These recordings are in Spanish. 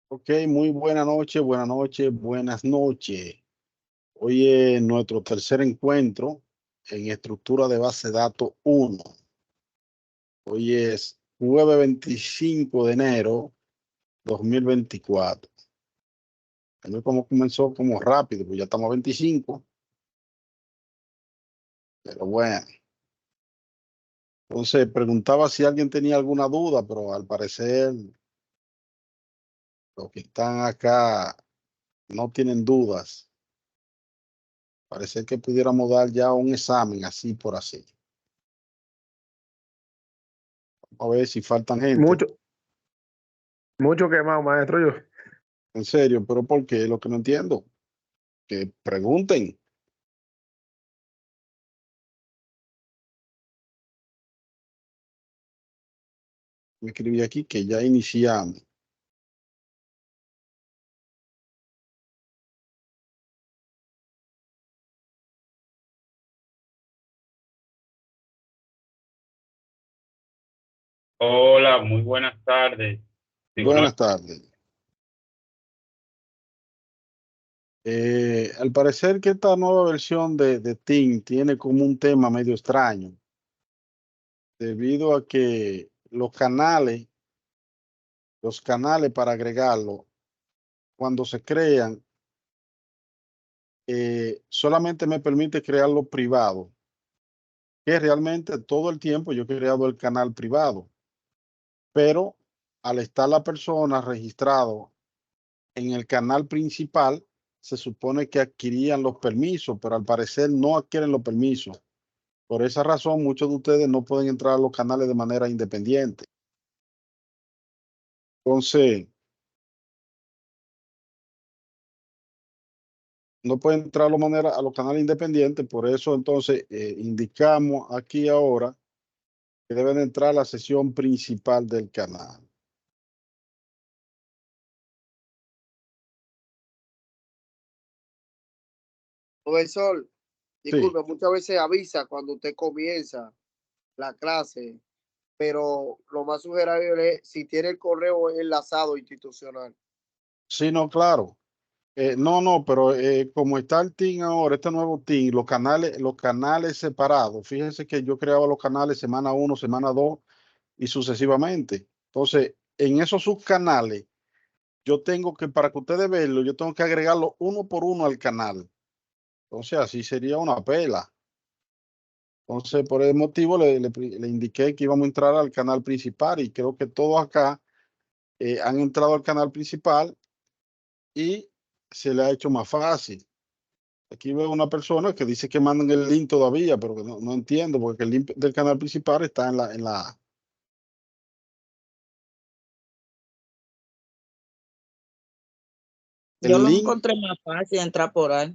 Ok, muy buena noche, buenas noches, buenas noches. Hoy es nuestro tercer encuentro en estructura de base de datos 1. Hoy es jueves 25 de enero 2024. Ayer como comenzó como rápido, pues ya estamos a 25, pero bueno. Entonces preguntaba si alguien tenía alguna duda, pero al parecer los que están acá no tienen dudas. Parece que pudiéramos dar ya un examen así por así. A ver si faltan gente. Mucho, mucho quemado, maestro. Yo. En serio, pero ¿por qué? Lo que no entiendo. Que pregunten. Me escribí aquí que ya iniciamos. Hola, muy buenas tardes. Sí, Buenas tardes. Al parecer que esta nueva versión de Team tiene como un tema medio extraño, debido a que los canales para agregarlo, cuando se crean, solamente me permite crearlo privado, que realmente todo el tiempo yo he creado el canal privado, pero al estar la persona registrado en el canal principal, se supone que adquirían los permisos, pero al parecer no adquieren los permisos. Por esa razón, muchos de ustedes no pueden entrar a los canales de manera independiente. Entonces, no pueden entrar a los canales independientes. Por eso, entonces, indicamos aquí ahora que deben entrar a la sesión principal del canal. Profesor, Sí, disculpe, muchas veces avisa cuando usted comienza la clase, pero lo más sugerible es si tiene el correo enlazado institucional. sí, no, claro. No, pero como está el team ahora, este nuevo team, los canales separados, fíjense que yo creaba los canales semana 1, semana 2 y sucesivamente. Entonces, en esos subcanales, yo tengo que, para que ustedes vean, yo tengo que agregarlo uno por uno al canal. Entonces, así sería una pela. Entonces, por el motivo le indiqué que íbamos a entrar al canal principal y creo que todos acá han entrado al canal principal y se le ha hecho más fácil. Aquí veo una persona que dice que mandan el link todavía, pero que no entiendo, porque el link del canal principal está Yo el lo link, encontré más fácil entrar por ahí.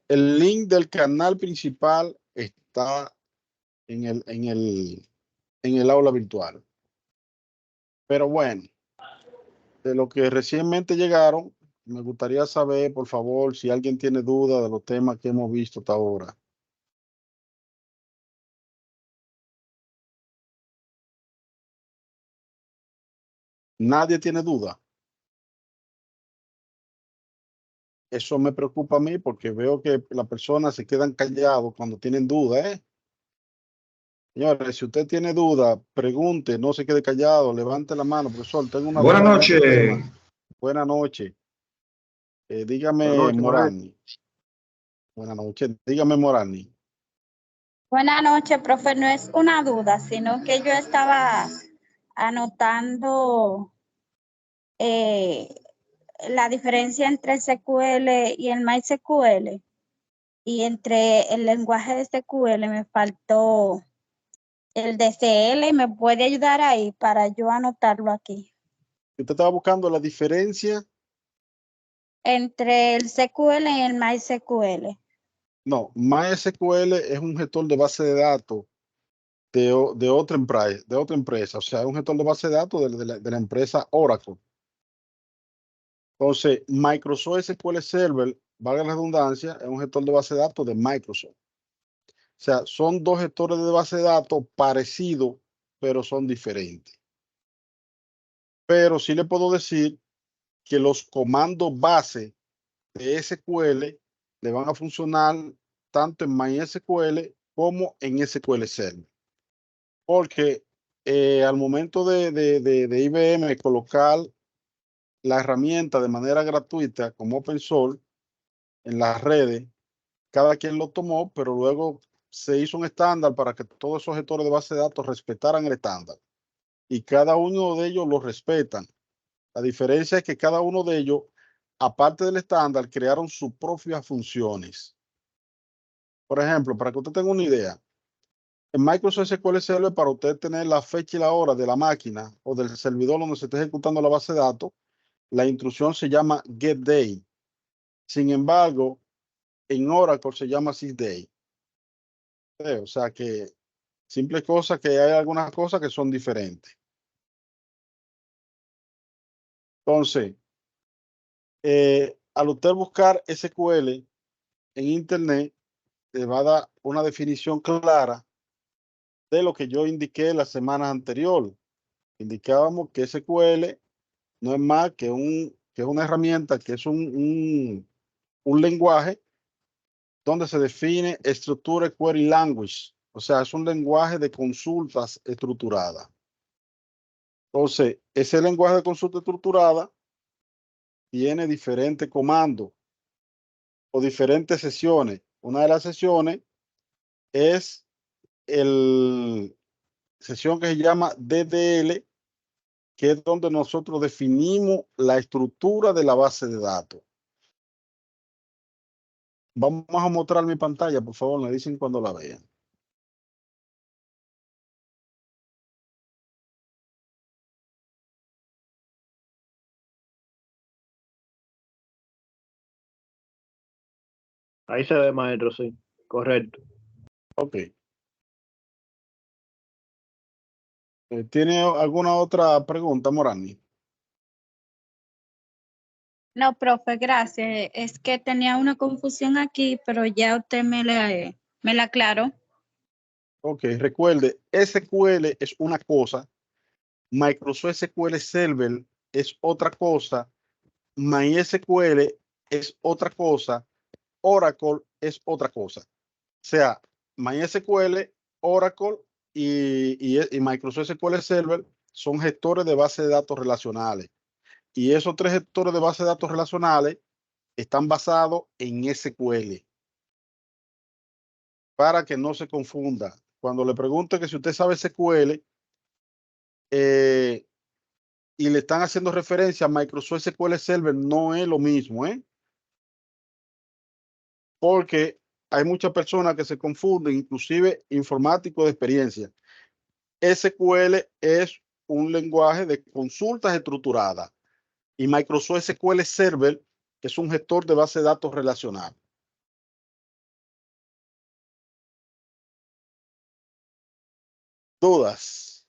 el link del canal principal está en el aula virtual. Pero bueno, de lo que recientemente llegaron, me gustaría saber, por favor, si alguien tiene duda de los temas que hemos visto hasta ahora. Nadie tiene duda. Eso me preocupa a mí porque veo que las personas se quedan callados cuando tienen duda, ¿eh? Señores, si usted tiene duda, pregunte, no se quede callado, levante la mano, profesor, tengo una Buenas duda en este tema. noches. Buenas noches. Buenas Dígame, noches, maestro. Morani. Buenas noches. Dígame, Morani. Buenas noches, profe. No es una duda, sino que yo estaba anotando eh, la diferencia entre el SQL y el MySQL. Y entre el lenguaje de SQL me faltó el DCL. ¿Me puede ayudar ahí para yo anotarlo aquí? Usted estaba buscando la diferencia. Entre el SQL y el MySQL. No, MySQL es un gestor de base de datos de otra empresa. O sea, es un gestor de base de datos de la empresa Oracle. Entonces, Microsoft SQL Server, valga la redundancia, es un gestor de base de datos de Microsoft. O sea, son dos gestores de base de datos parecidos, pero son diferentes. Pero sí le puedo decir que los comandos base de SQL le van a funcionar tanto en MySQL como en SQL Server. Porque al momento de IBM colocar la herramienta de manera gratuita como open source en las redes, cada quien lo tomó, pero luego se hizo un estándar para que todos esos gestores de base de datos respetaran el estándar. Y cada uno de ellos lo respetan. La diferencia es que cada uno de ellos, aparte del estándar, crearon sus propias funciones. Por ejemplo, para que usted tenga una idea, en Microsoft SQL Server, para usted tener la fecha y la hora de la máquina o del servidor donde se esté ejecutando la base de datos, la instrucción se llama getDay. Sin embargo, en Oracle se llama sysday. O sea que simple cosa que hay algunas cosas que son diferentes. Entonces, al usted buscar SQL en Internet, le va a dar una definición clara de lo que yo indiqué la semana anterior. Indicábamos que SQL no es más que una herramienta, que es un lenguaje donde se define Structured Query Language. O sea, es un lenguaje de consultas estructurada. Entonces, ese lenguaje de consulta estructurada tiene diferentes comandos o diferentes sesiones. Una de las sesiones es el sesión que se llama DDL, que es donde nosotros definimos la estructura de la base de datos. Vamos a mostrar mi pantalla, por favor, me dicen cuando la vean. Ahí se ve, maestro, sí. Correcto. Ok. ¿Tiene alguna otra pregunta, Morani? No, profe, gracias. Es que tenía una confusión aquí, pero ya usted me la aclaró. Ok, recuerde, SQL es una cosa, Microsoft SQL Server es otra cosa, MySQL es otra cosa, Oracle es otra cosa. O sea, MySQL, Oracle y Microsoft SQL Server son gestores de base de datos relacionales. Y esos tres gestores de base de datos relacionales están basados en SQL. Para que no se confunda. Cuando le pregunte que si usted sabe SQL y le están haciendo referencia a Microsoft SQL Server, no es lo mismo, porque hay muchas personas que se confunden, inclusive informáticos de experiencia. SQL es un lenguaje de consultas estructuradas y Microsoft SQL Server es un gestor de base de datos relacional. ¿Dudas?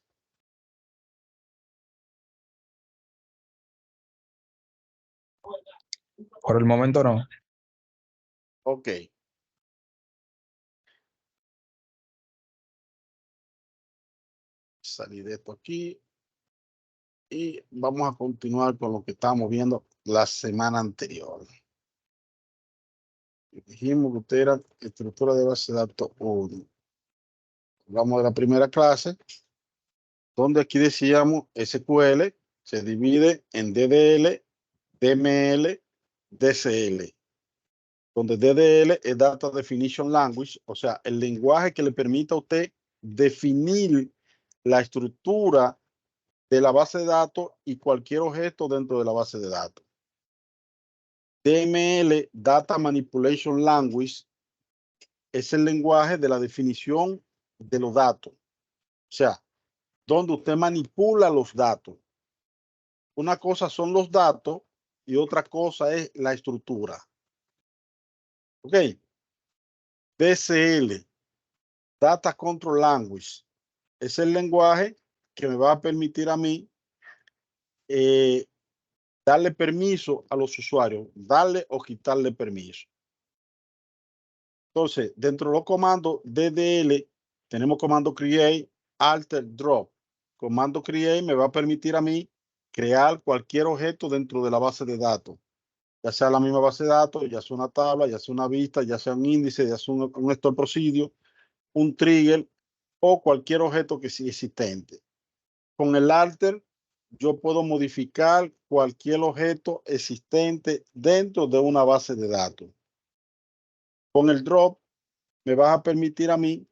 Por el momento no. Ok. Salí de esto aquí. Y vamos a continuar con lo que estábamos viendo la semana anterior. Dijimos que usted era estructura de base de datos 1. Hablamos de la primera clase, donde aquí decíamos SQL se divide en DDL, DML, DCL. Donde DDL es Data Definition Language, o sea, el lenguaje que le permite a usted definir la estructura de la base de datos y cualquier objeto dentro de la base de datos. DML, Data Manipulation Language, es el lenguaje de la definición de los datos. O sea, donde usted manipula los datos. Una cosa son los datos y otra cosa es la estructura. Ok. DCL, Data Control Language, es el lenguaje que me va a permitir a mí darle permiso a los usuarios, darle o quitarle permiso. Entonces, dentro de los comandos DDL, tenemos comando create, alter, drop. Comando create me va a permitir a mí crear cualquier objeto dentro de la base de datos, ya sea la misma base de datos, ya sea una tabla, ya sea una vista, ya sea un índice, ya sea un store procedure, un trigger o cualquier objeto que sea existente. Con el alter, yo puedo modificar cualquier objeto existente dentro de una base de datos. Con el drop, me vas a permitir a mí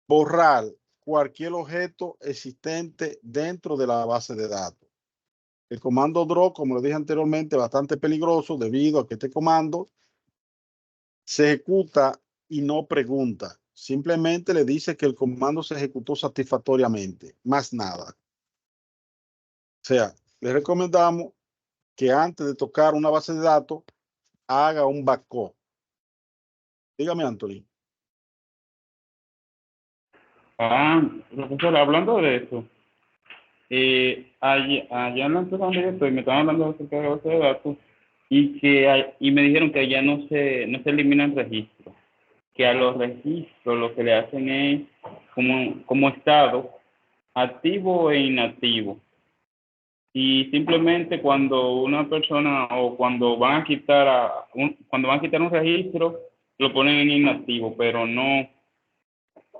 borrar cualquier objeto existente dentro de la base de datos. El comando drop, como lo dije anteriormente, es bastante peligroso debido a que este comando se ejecuta y no pregunta. Simplemente le dice que el comando se ejecutó satisfactoriamente, más nada. O sea, le recomendamos que antes de tocar una base de datos, haga un backup. Dígame, Anthony. Profesor, hablando de eso, allá en la empresa donde yo estoy, me estaban hablando acerca de la base de datos y me dijeron que allá no se eliminan registros, que a los registros lo que le hacen es como estado activo e inactivo. Y simplemente cuando una persona o cuando van a quitar un registro, lo ponen en inactivo, pero no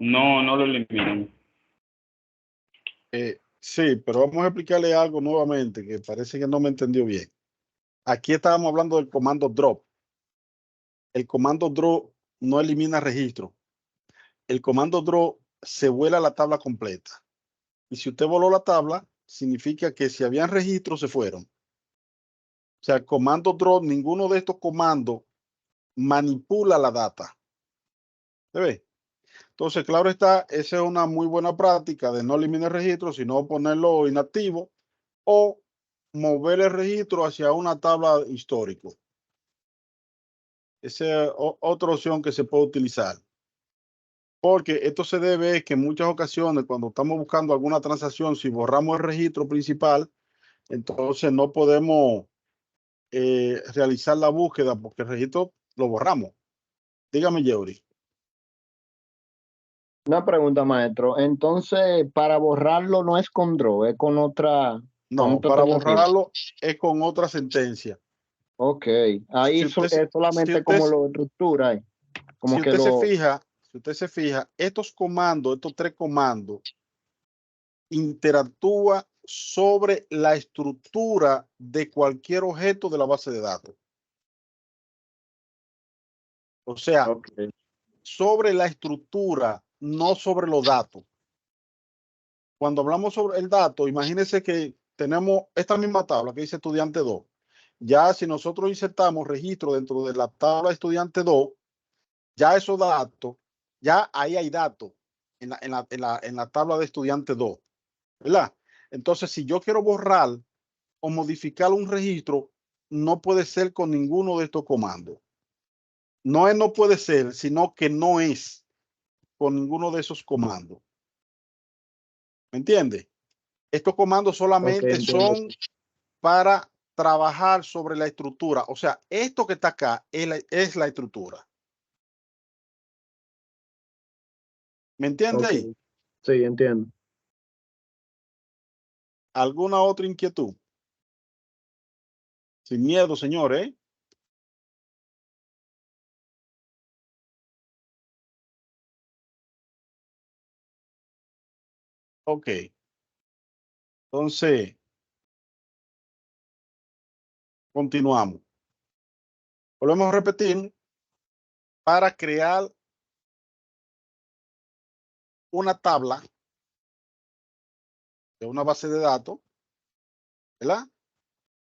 lo eliminan. Sí, pero vamos a explicarle algo nuevamente que parece que no me entendió bien. Aquí estábamos hablando del comando drop. El comando drop no elimina registro. El comando drop se vuela la tabla completa. Y si usted voló la tabla, significa que si habían registros, se fueron. O sea, el comando drop, ninguno de estos comandos manipula la data. ¿Se ve? Entonces, claro está, esa es una muy buena práctica de no eliminar registros, sino ponerlo inactivo o mover el registro hacia una tabla histórico. Esa es otra opción que se puede utilizar. Porque esto se debe a que en muchas ocasiones, cuando estamos buscando alguna transacción, si borramos el registro principal, entonces no podemos realizar la búsqueda porque el registro lo borramos. Dígame, Yeuri. Una pregunta, maestro. Entonces, para borrarlo no es con draw, es con otra. No, para borrarlo es con otra sentencia. Ok, ahí Si usted, es solamente como lo estructura. Como si que usted se fija, estos comandos, estos tres comandos, interactúa sobre la estructura de cualquier objeto de la base de datos. O sea, okay. sobre la estructura, no sobre los datos. Cuando hablamos sobre el dato, imagínense que tenemos esta misma tabla que dice estudiante 2. Ya si nosotros insertamos registro dentro de la tabla estudiante 2, ya esos datos, ya ahí hay datos en la tabla de estudiante 2, ¿verdad? Entonces, si yo quiero borrar o modificar un registro, no puede ser con ninguno de estos comandos. No es no puede ser, sino que no es con ninguno de esos comandos. ¿Me entiende? Estos comandos solamente son para trabajar sobre la estructura. O sea, esto que está acá es la estructura. ¿Me entiende ahí? Sí, entiendo. ¿Alguna otra inquietud? Sin miedo, señor, ¿eh? Ok. Entonces, continuamos. Volvemos a repetir. Para crear una tabla de una base de datos, ¿verdad?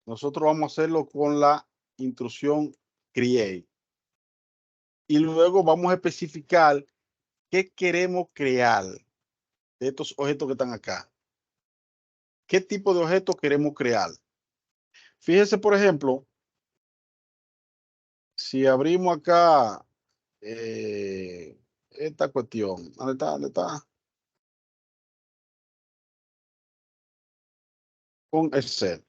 Nosotros vamos a hacerlo con la instrucción create. Y luego vamos a especificar qué queremos crear de estos objetos que están acá. ¿Qué tipo de objetos queremos crear? Fíjese, por ejemplo, si abrimos acá esta cuestión. ¿Dónde está? ¿Dónde está? Con Excel.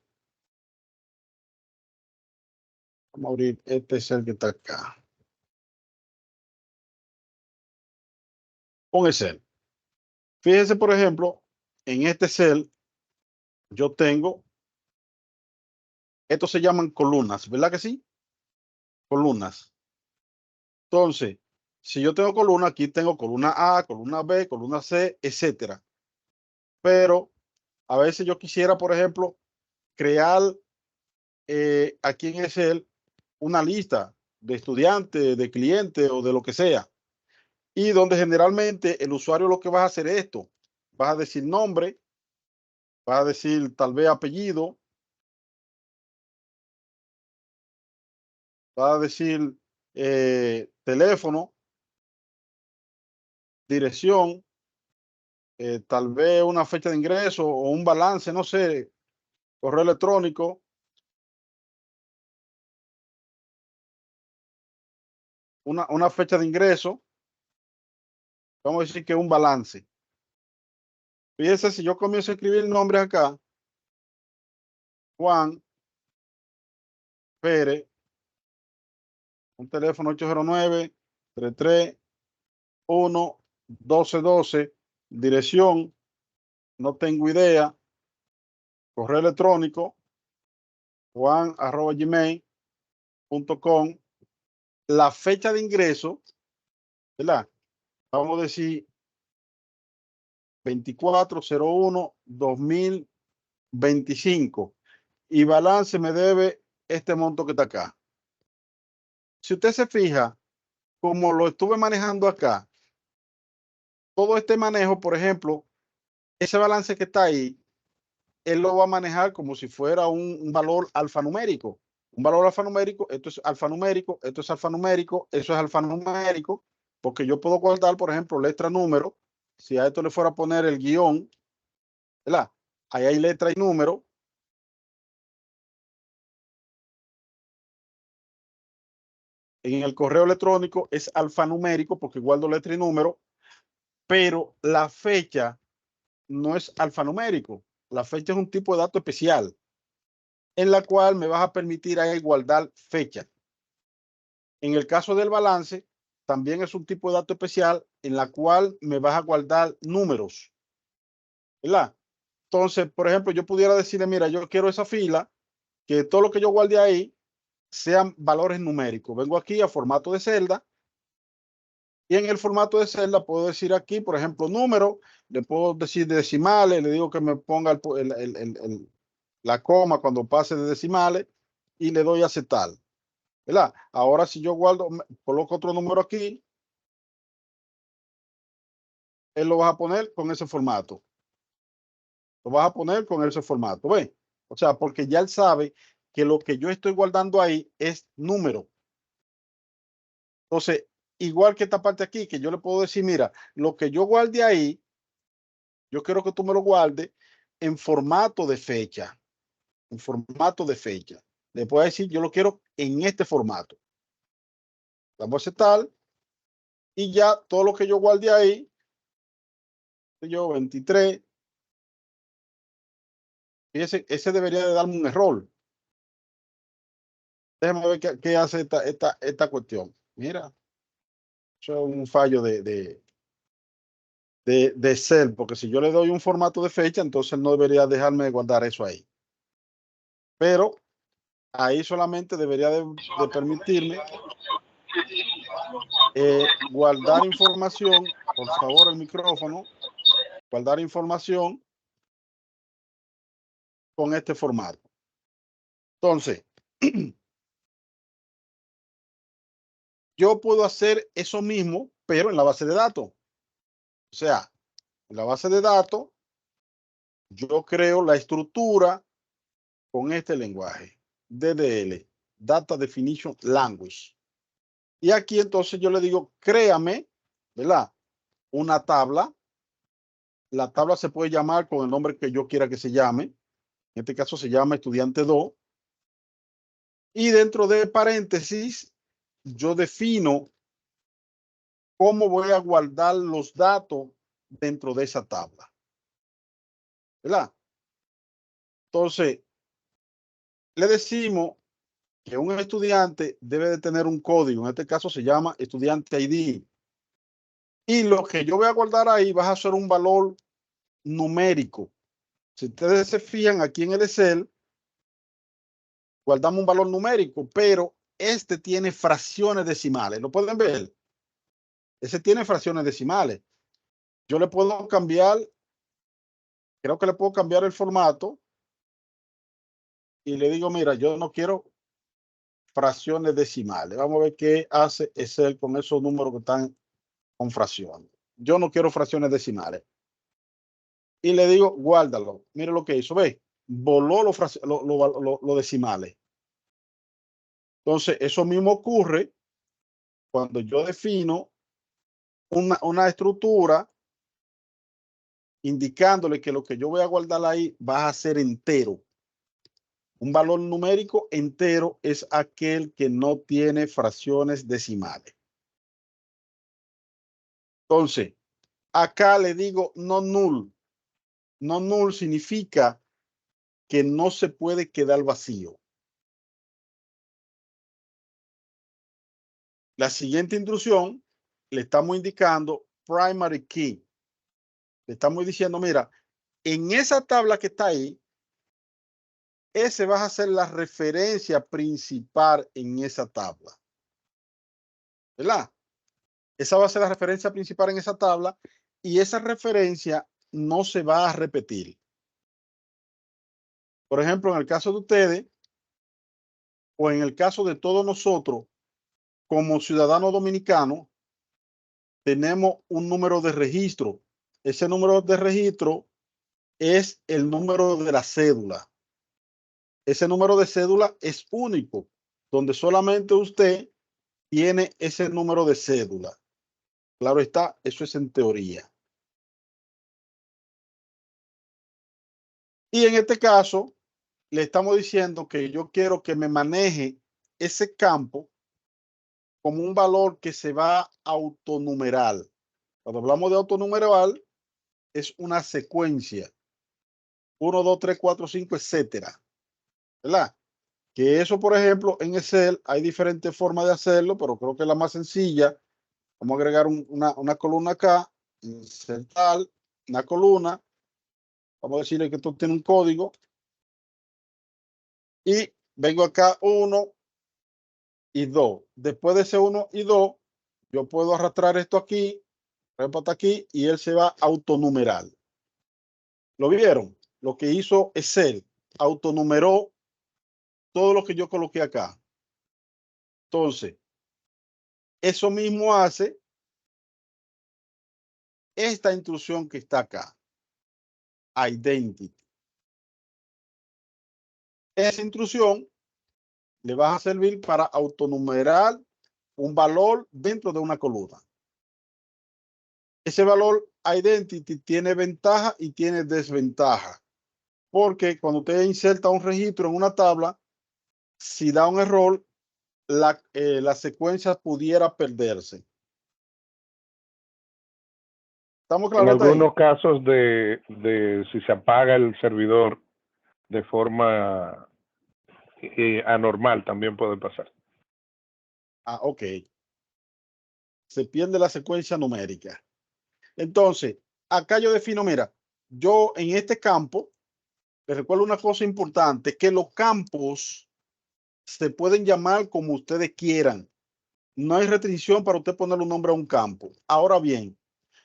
Vamos a abrir este Excel que está acá. Con Excel. Fíjese, por ejemplo, en este Excel yo tengo Estos se llaman columnas, ¿verdad que sí? Columnas. Entonces, si yo tengo columna, aquí tengo columna A, columna B, columna C, etcétera. Pero a veces yo quisiera, por ejemplo, crear aquí en Excel una lista de estudiantes, de clientes o de lo que sea. Y donde generalmente el usuario lo que va a hacer es esto. Vas a decir nombre, vas a decir tal vez apellido, vas a decir teléfono, dirección, tal vez una fecha de ingreso o un balance, no sé, correo electrónico, una fecha de ingreso, vamos a decir que un balance. Fíjense, si yo comienzo a escribir nombres acá, Juan Pérez, un teléfono 809-331-1212, dirección, no tengo idea, correo electrónico, juan@gmail.com, la fecha de ingreso, ¿verdad? Vamos a decir 24/01/2025 y balance me debe este monto que está acá. Si usted se fija, como lo estuve manejando acá, todo este manejo, por ejemplo, ese balance que está ahí, él lo va a manejar como si fuera un valor alfanumérico. Un valor alfanumérico, esto es alfanumérico, esto es alfanumérico, eso es alfanumérico, porque yo puedo guardar, por ejemplo, letra número. Si a esto le fuera a poner el guión, ¿verdad? Ahí hay letra y número. En el correo electrónico es alfanumérico porque guardo letra y número, pero la fecha no es alfanumérico. La fecha es un tipo de dato especial en la cual me vas a permitir ahí guardar fecha. En el caso del balance, también es un tipo de dato especial en la cual me vas a guardar números, ¿verdad? Entonces, por ejemplo, yo pudiera decirle, mira, yo quiero esa fila, que todo lo que yo guarde ahí sean valores numéricos. Vengo aquí a formato de celda y en el formato de celda puedo decir aquí, por ejemplo, número, le puedo decir de decimales, le digo que me ponga la coma cuando pase de decimales y le doy a aceptar, ¿verdad? Ahora si yo guardo, coloco otro número aquí, él lo vas a poner con ese formato. Lo vas a poner con ese formato, ¿ves? O sea, porque ya él sabe que lo que yo estoy guardando ahí es número. Entonces, igual que esta parte aquí, que yo le puedo decir, mira, lo que yo guarde ahí, yo quiero que tú me lo guardes en formato de fecha. En formato de fecha. Le puedo decir, yo lo quiero en este formato. Vamos a aceptar. Y ya todo lo que yo guarde ahí, yo 23, ese debería de darme un error. Déjame ver qué hace esta cuestión. Mira, eso es un fallo de Excel, porque si yo le doy un formato de fecha, entonces no debería dejarme guardar eso ahí. Pero ahí solamente debería de permitirme guardar información, por favor, el micrófono, guardar información con este formato. Entonces, yo puedo hacer eso mismo, pero en la base de datos. O sea, en la base de datos, yo creo la estructura con este lenguaje, DDL, Data Definition Language. Y aquí entonces yo le digo, créame, ¿verdad? Una tabla. La tabla se puede llamar con el nombre que yo quiera que se llame. En este caso se llama estudiante 2. Y dentro de paréntesis, yo defino cómo voy a guardar los datos dentro de esa tabla, ¿verdad? Entonces, le decimos que un estudiante debe de tener un código. En este caso se llama estudiante ID. Y lo que yo voy a guardar ahí va a ser un valor numérico. Si ustedes se fijan aquí en el Excel, guardamos un valor numérico, pero este tiene fracciones decimales. ¿Lo pueden ver? Ese tiene fracciones decimales. Yo le puedo cambiar, creo que le puedo cambiar el formato y le digo, mira, yo no quiero fracciones decimales. Vamos a ver qué hace Excel con esos números que están con fracciones. Yo no quiero fracciones decimales. Y le digo, guárdalo. Mire lo que hizo. Ve, voló los decimales. Entonces, eso mismo ocurre cuando yo defino una estructura indicándole que lo que yo voy a guardar ahí va a ser entero. Un valor numérico entero es aquel que no tiene fracciones decimales. Entonces, acá le digo no null. No null significa que no se puede quedar vacío. La siguiente instrucción le estamos indicando primary key. Le estamos diciendo, mira, en esa tabla que está ahí, ese va a ser la referencia principal en esa tabla. ¿Verdad? Esa va a ser la referencia principal en esa tabla y esa referencia no se va a repetir. Por ejemplo, en el caso de ustedes o en el caso de todos nosotros, como ciudadanos dominicanos, tenemos un número de registro. Ese número de registro es el número de la cédula. Ese número de cédula es único, donde solamente usted tiene ese número de cédula. Claro está, eso es en teoría. Y en este caso, le estamos diciendo que yo quiero que me maneje ese campo como un valor que se va a autonumerar. Cuando hablamos de autonumeral, es una secuencia. 1, 2, 3, 4, 5, etcétera. ¿Verdad? Que eso, por ejemplo, en Excel hay diferentes formas de hacerlo, pero creo que la más sencilla, vamos a agregar una columna acá, insertar una columna, vamos a decirle que esto tiene un código, y vengo acá 1 y 2. Después de ese 1 y 2, yo puedo arrastrar esto aquí, hasta aquí, y él se va a autonumerar. ¿Lo vieron? Lo que hizo Excel, autonumeró todo lo que yo coloqué acá. Entonces, eso mismo hace esta instrucción que está acá. Identity. Esa instrucción le va a servir para autonumerar un valor dentro de una columna. Ese valor identity tiene ventaja y tiene desventaja. Porque cuando usted inserta un registro en una tabla, si da un error, la secuencia pudiera perderse. ¿Estamos claros? En algunos casos de si se apaga el servidor de forma anormal también puede pasar. Ah, ok. Se pierde la secuencia numérica. Entonces, acá yo defino, mira, yo en este campo, les recuerdo una cosa importante, que los campos se pueden llamar como ustedes quieran. No hay restricción para usted ponerle un nombre a un campo. Ahora bien,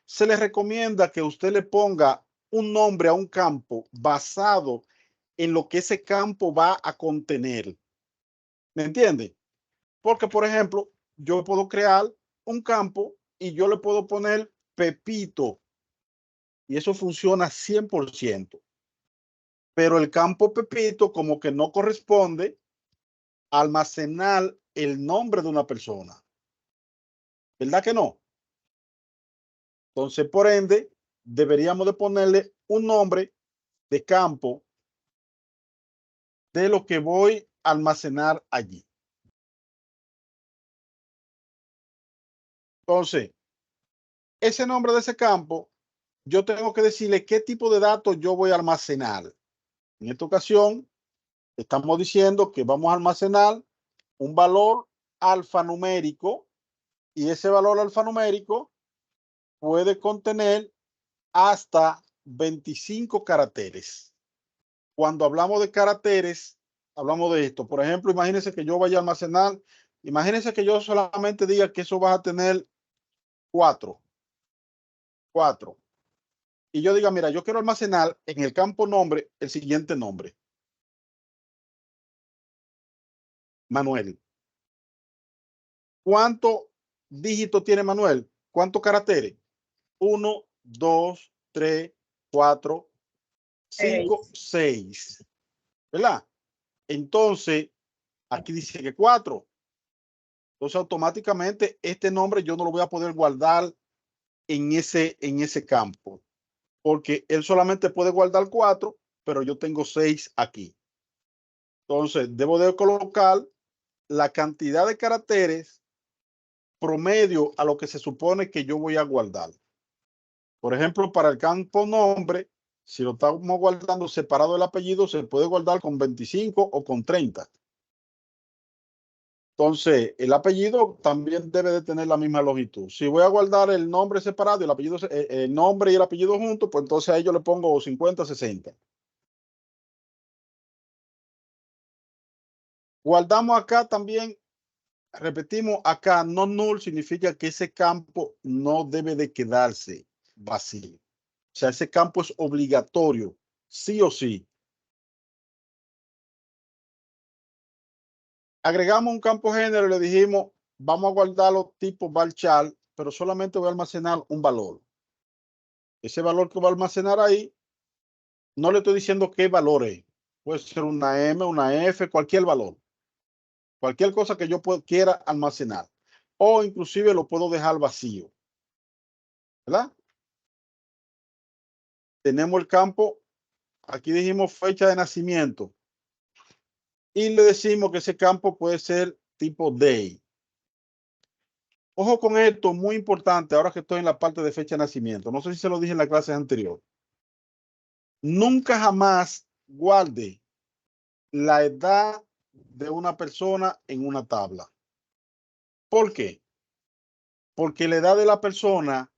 se les recomienda que usted le ponga un nombre a un campo basado en lo que ese campo va a contener. ¿Me entiende? Porque, por ejemplo, yo puedo crear un campo y yo le puedo poner Pepito y eso funciona 100%. Pero el campo Pepito como que no corresponde a almacenar el nombre de una persona. ¿Verdad que no? Entonces, por ende, deberíamos de ponerle un nombre de campo de lo que voy a almacenar allí. Entonces, ese nombre de ese campo, yo tengo que decirle qué tipo de datos yo voy a almacenar. En esta ocasión, estamos diciendo que vamos a almacenar un valor alfanumérico y ese valor alfanumérico puede contener hasta 25 caracteres. Cuando hablamos de caracteres, hablamos de esto. Por ejemplo, imagínense que yo vaya a almacenar, imagínense que yo solamente diga que eso va a tener 4. Y yo diga, mira, yo quiero almacenar en el campo nombre el siguiente nombre. Manuel. ¿Cuántos dígitos tiene Manuel? ¿Cuántos caracteres? 1, 2, 3, 4, 5, 6. ¿Verdad? Entonces, aquí dice que 4. Entonces, automáticamente, este nombre yo no lo voy a poder guardar en ese campo, porque él solamente puede guardar 4, pero yo tengo 6 aquí. Entonces, debo de colocar la cantidad de caracteres promedio a lo que se supone que yo voy a guardar. Por ejemplo, para el campo nombre, si lo estamos guardando separado del apellido, se puede guardar con 25 o con 30. Entonces, el apellido también debe de tener la misma longitud. Si voy a guardar el nombre separado y el apellido, el nombre y el apellido juntos, pues entonces a ellos le pongo 50, 60. Guardamos acá también, repetimos acá, no null significa que ese campo no debe de quedarse vacío. O sea, ese campo es obligatorio, sí o sí. Agregamos un campo género y le dijimos, vamos a guardar los tipos varchar, pero solamente voy a almacenar un valor. Ese valor que voy a almacenar ahí, no le estoy diciendo qué valor es. Puede ser una M, una F, cualquier valor. Cualquier cosa que yo quiera almacenar. O inclusive lo puedo dejar vacío. ¿Verdad? Tenemos el campo, aquí dijimos fecha de nacimiento. Y le decimos que ese campo puede ser tipo day. Ojo con esto, muy importante, ahora que estoy en la parte de fecha de nacimiento. No sé si se lo dije en la clase anterior. Nunca jamás guarde la edad de una persona en una tabla. ¿Por qué? Porque la edad de la persona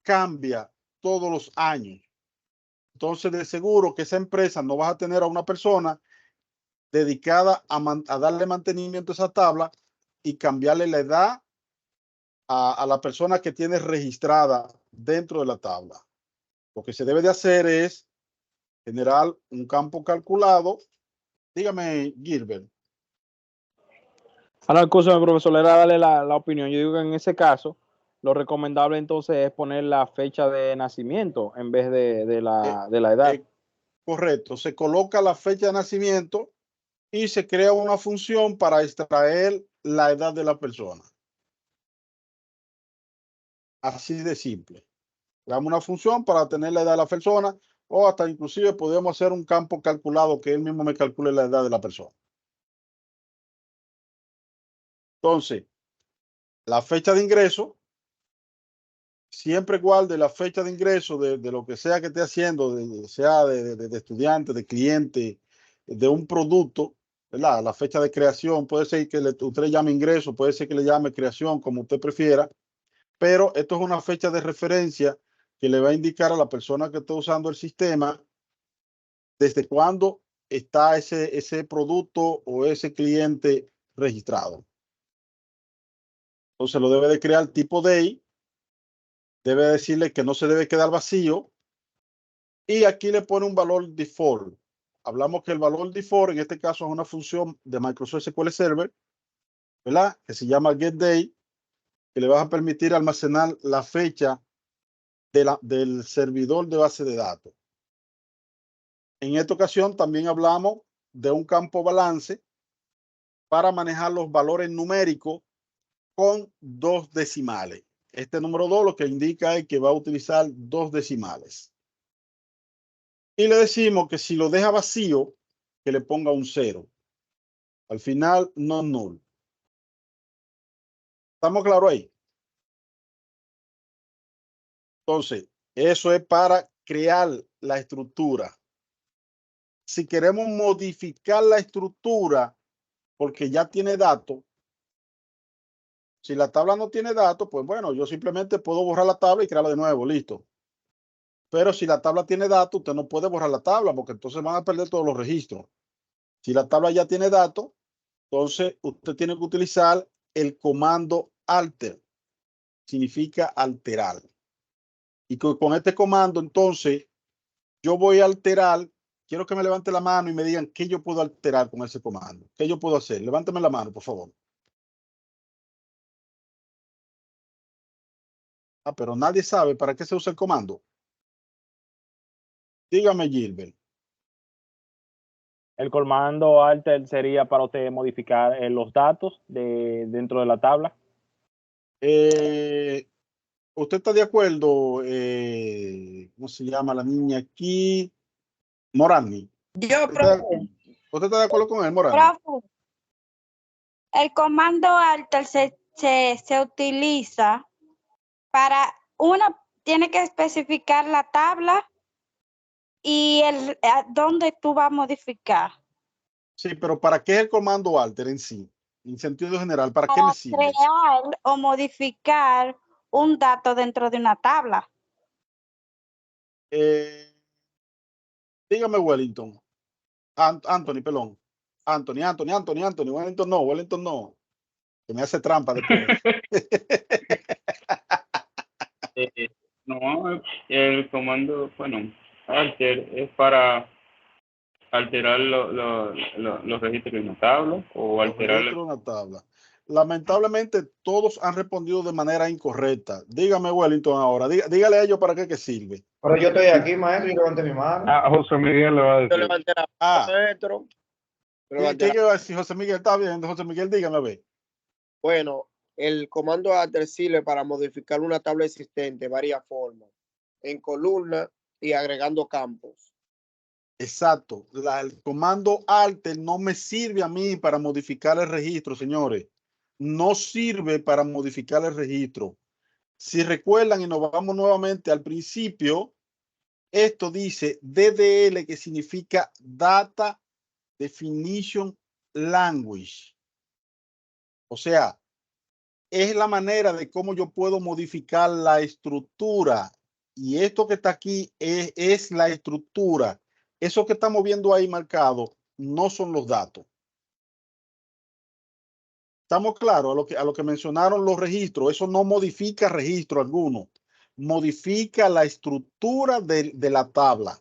cambia todos los años. Entonces, de seguro que esa empresa no va a tener a una persona dedicada a darle mantenimiento a esa tabla y cambiarle la edad a la persona que tiene registrada dentro de la tabla. Lo que se debe de hacer es generar un campo calculado. Dígame, Gilbert. Ahora, escúchame, profesor, era darle la opinión. Yo digo que en ese caso, lo recomendable entonces es poner la fecha de nacimiento en vez de la edad. Correcto. Se coloca la fecha de nacimiento y se crea una función para extraer la edad de la persona. Así de simple. Damos una función para tener la edad de la persona o hasta inclusive podemos hacer un campo calculado que él mismo me calcule la edad de la persona. Entonces, la fecha de ingreso, siempre guarde la fecha de ingreso de lo que sea que esté haciendo, sea de estudiante, de cliente, de un producto, ¿verdad? La fecha de creación, puede ser que usted le llame ingreso, puede ser que le llame creación, como usted prefiera, pero esto es una fecha de referencia que le va a indicar a la persona que está usando el sistema desde cuándo está ese producto o ese cliente registrado. Entonces lo debe de crear tipo day, debe decirle que no se debe quedar vacío y aquí le pone un valor default. Hablamos que el valor default en este caso es una función de Microsoft SQL Server, ¿verdad? Que se llama getDay, que le va a permitir almacenar la fecha del servidor de base de datos. En esta ocasión también hablamos de un campo balance para manejar los valores numéricos con 2 decimales. Este número 2 lo que indica es que va a utilizar 2 decimales. Y le decimos que si lo deja vacío, que le ponga un 0. Al final, no null. ¿Estamos claros ahí? Entonces, eso es para crear la estructura. Si queremos modificar la estructura, porque ya tiene datos, si la tabla no tiene datos, pues bueno, yo simplemente puedo borrar la tabla y crearla de nuevo, listo. Pero si la tabla tiene datos, usted no puede borrar la tabla porque entonces van a perder todos los registros. Si la tabla ya tiene datos, entonces usted tiene que utilizar el comando alter. Significa alterar. Y con este comando, entonces, yo voy a alterar. Quiero que me levante la mano y me digan qué yo puedo alterar con ese comando. ¿Qué yo puedo hacer? Levántame la mano, por favor. Ah, pero nadie sabe para qué se usa el comando. Dígame, Gilbert. El comando alter sería para usted modificar los datos dentro de la tabla. ¿Usted está de acuerdo? ¿Cómo se llama la niña aquí? Morani. Yo, ¿Usted profe, está de acuerdo con él, Morani? Profe, el comando alter se utiliza para, uno tiene que especificar la tabla y dónde tú vas a modificar. Sí, pero ¿para qué es el comando alter en sí? En sentido general, ¿para qué me Para sirve? crear o modificar un dato dentro de una tabla. Dígame, Wellington. Anthony, pelón. Anthony, Wellington no. Que me hace trampa después. No, el comando, bueno, alter es para alterar los registros de una tabla o alterar Dentro de una tabla. Lamentablemente, todos han respondido de manera incorrecta. Dígame, Wellington, ahora. Dígale a ellos para qué sirve. Pero yo estoy aquí, maestro, y levanté mi mano. Ah, José Miguel le va a Yo decir. levanté la Ah, mano, maestro. Yo levanté ¿qué va a decir José Miguel? Está bien, José Miguel, dígame a ver. Bueno, el comando alter sirve para modificar una tabla existente de varias formas, en columna y agregando campos. Exacto. El comando alter no me sirve a mí para modificar el registro, señores. No sirve para modificar el registro. Si recuerdan y nos vamos nuevamente al principio, esto dice DDL, que significa Data Definition Language. O sea, es la manera de cómo yo puedo modificar la estructura. Y esto que está aquí es la estructura. Eso que estamos viendo ahí marcado no son los datos. ¿Estamos claros a lo que mencionaron los registros? Eso no modifica registro alguno. Modifica la estructura de la tabla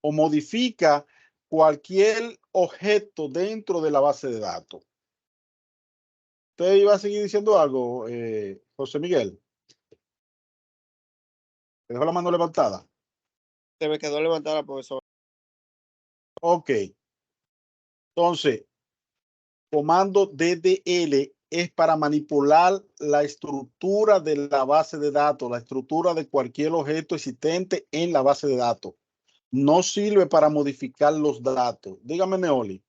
o modifica cualquier objeto dentro de la base de datos. ¿Usted iba a seguir diciendo algo, José Miguel? ¿Te dejó la mano levantada? Se me quedó levantada, profesor. Ok. Entonces, comando DDL es para manipular la estructura de la base de datos, la estructura de cualquier objeto existente en la base de datos. No sirve para modificar los datos. Dígame, Neoli.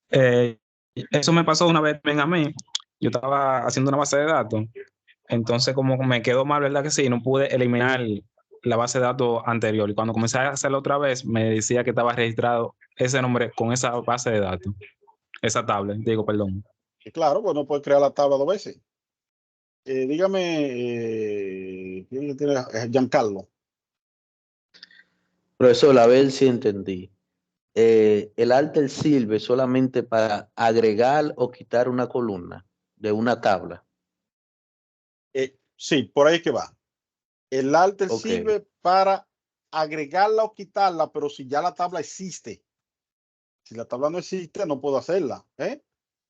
Eso me pasó una vez a mí. Yo estaba haciendo una base de datos. Entonces, como me quedó mal, ¿verdad que sí? No pude eliminar la base de datos anterior. Y cuando comencé a hacerlo otra vez, me decía que estaba registrado ese nombre con esa base de datos. Esa tabla, digo, perdón. Claro, pues no puede crear la tabla dos veces. Dígame, ¿quién tiene? Giancarlo. Profesor, a ver si entendí. El alter sirve solamente para agregar o quitar una columna de una tabla. Sí, por ahí es que va. El alter Ok. sirve para agregarla o quitarla, pero si ya la tabla existe. Si la tabla no existe, no puedo hacerla.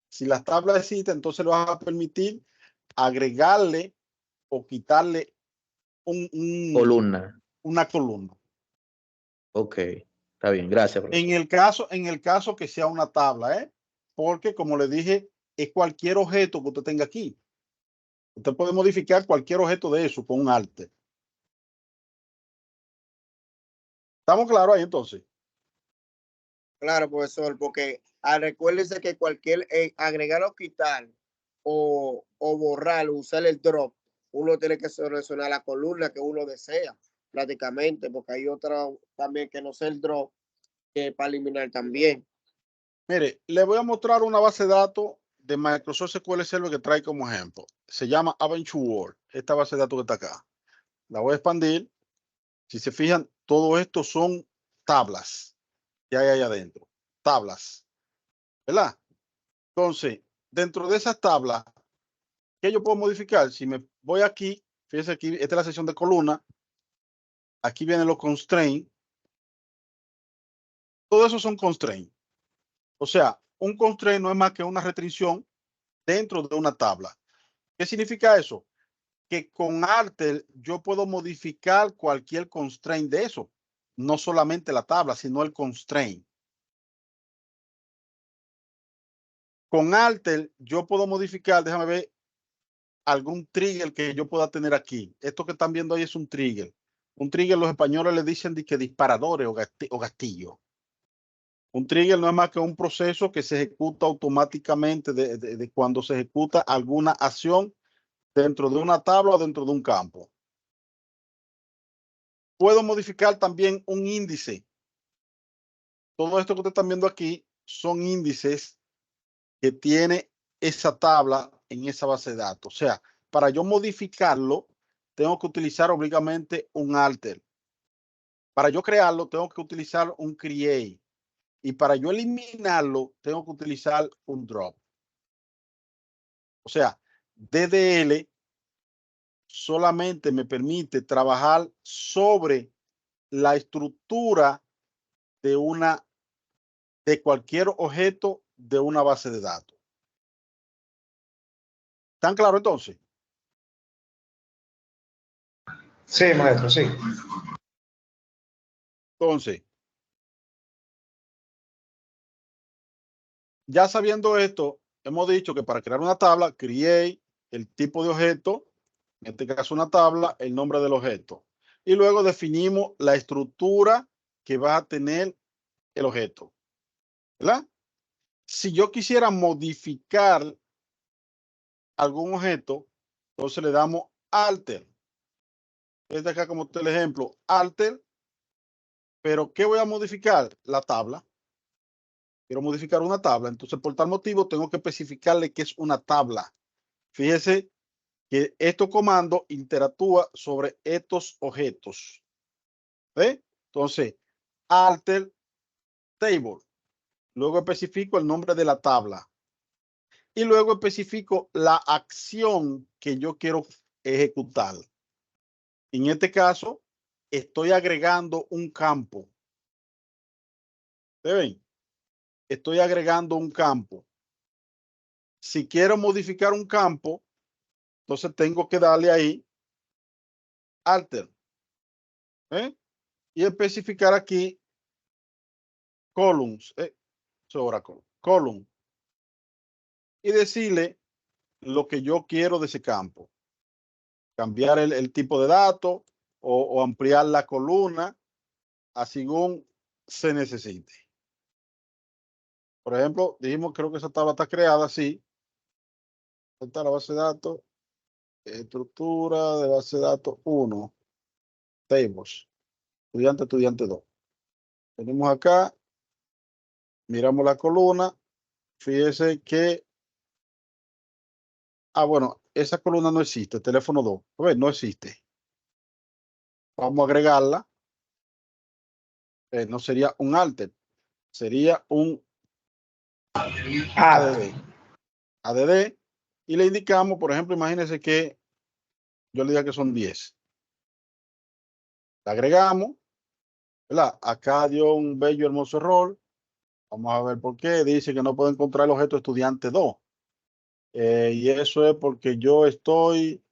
Si la tabla existe, entonces le vas a permitir agregarle o quitarle Columna. una columna. Ok. Está bien, gracias, profesor. En el caso que sea una tabla, porque como le dije, es cualquier objeto que usted tenga aquí. Usted puede modificar cualquier objeto de eso con un alter. ¿Estamos claros ahí entonces? Claro, profesor, porque recuérdese que cualquier agregar o quitar o borrar, usar el drop, uno tiene que seleccionar la columna que uno desea prácticamente, porque hay otra también que no sea el drop, que para eliminar también. Mire, le voy a mostrar una base de datos de Microsoft SQL Server que trae como ejemplo. Se llama Adventure World. Esta base de datos que está acá. La voy a expandir. Si se fijan, todo esto son tablas. que hay ahí adentro. Tablas, ¿verdad? Entonces, dentro de esas tablas, ¿qué yo puedo modificar? Si me voy aquí, fíjense aquí, esta es la sección de columna. Aquí vienen los constraints. Todo eso son constraints. O sea, un constraint no es más que una restricción dentro de una tabla. ¿Qué significa eso? Que con Alter yo puedo modificar cualquier constraint de eso. No solamente la tabla, sino el constraint. Con Alter yo puedo modificar, déjame ver, algún trigger que yo pueda tener aquí. Esto que están viendo ahí es un trigger. Un trigger los españoles le dicen de que disparadores o gatillo. Un trigger no es más que un proceso que se ejecuta automáticamente de cuando se ejecuta alguna acción dentro de una tabla o dentro de un campo. Puedo modificar también un índice. Todo esto que ustedes están viendo aquí son índices que tiene esa tabla en esa base de datos. O sea, para yo modificarlo, tengo que utilizar obligadamente un alter. Para yo crearlo, tengo que utilizar un create. Y para yo eliminarlo, tengo que utilizar un drop. O sea, DDL solamente me permite trabajar sobre la estructura de cualquier objeto de una base de datos. ¿Están claros entonces? Sí, maestro, sí. Entonces, ya sabiendo esto, hemos dicho que para crear una tabla, create el tipo de objeto, en este caso una tabla, el nombre del objeto. Y luego definimos la estructura que va a tener el objeto. ¿Verdad? Si yo quisiera modificar algún objeto, entonces le damos alter. Este acá como el ejemplo, alter. Pero ¿qué voy a modificar? La tabla. Quiero modificar una tabla. Entonces, por tal motivo, tengo que especificarle que es una tabla. Fíjese que estos comandos interactúan sobre estos objetos. ¿Ve? Entonces, alter table. Luego especifico el nombre de la tabla. Y luego especifico la acción que yo quiero ejecutar. En este caso, estoy agregando un campo. ¿Ven? Estoy agregando un campo. Si quiero modificar un campo, entonces tengo que darle ahí alter. Y especificar aquí columns. Column. Y decirle lo que yo quiero de ese campo. Cambiar el tipo de datos o ampliar la columna a según se necesite. Por ejemplo, dijimos, creo que esa tabla está creada así. Esta es la base de datos. Estructura de base de datos 1. Tables. Estudiante 2. Venimos acá. Miramos la columna. Fíjese que. Bueno, esa columna no existe. Teléfono 2. Pues no existe. Vamos a agregarla. No sería un alter. Sería un ADD. Y le indicamos, por ejemplo, imagínense que yo le diga que son 10. Le agregamos, ¿verdad? Acá dio un bello hermoso error. Vamos a ver por qué. Dice que no puedo encontrar el objeto estudiante 2. Y eso es porque yo estoy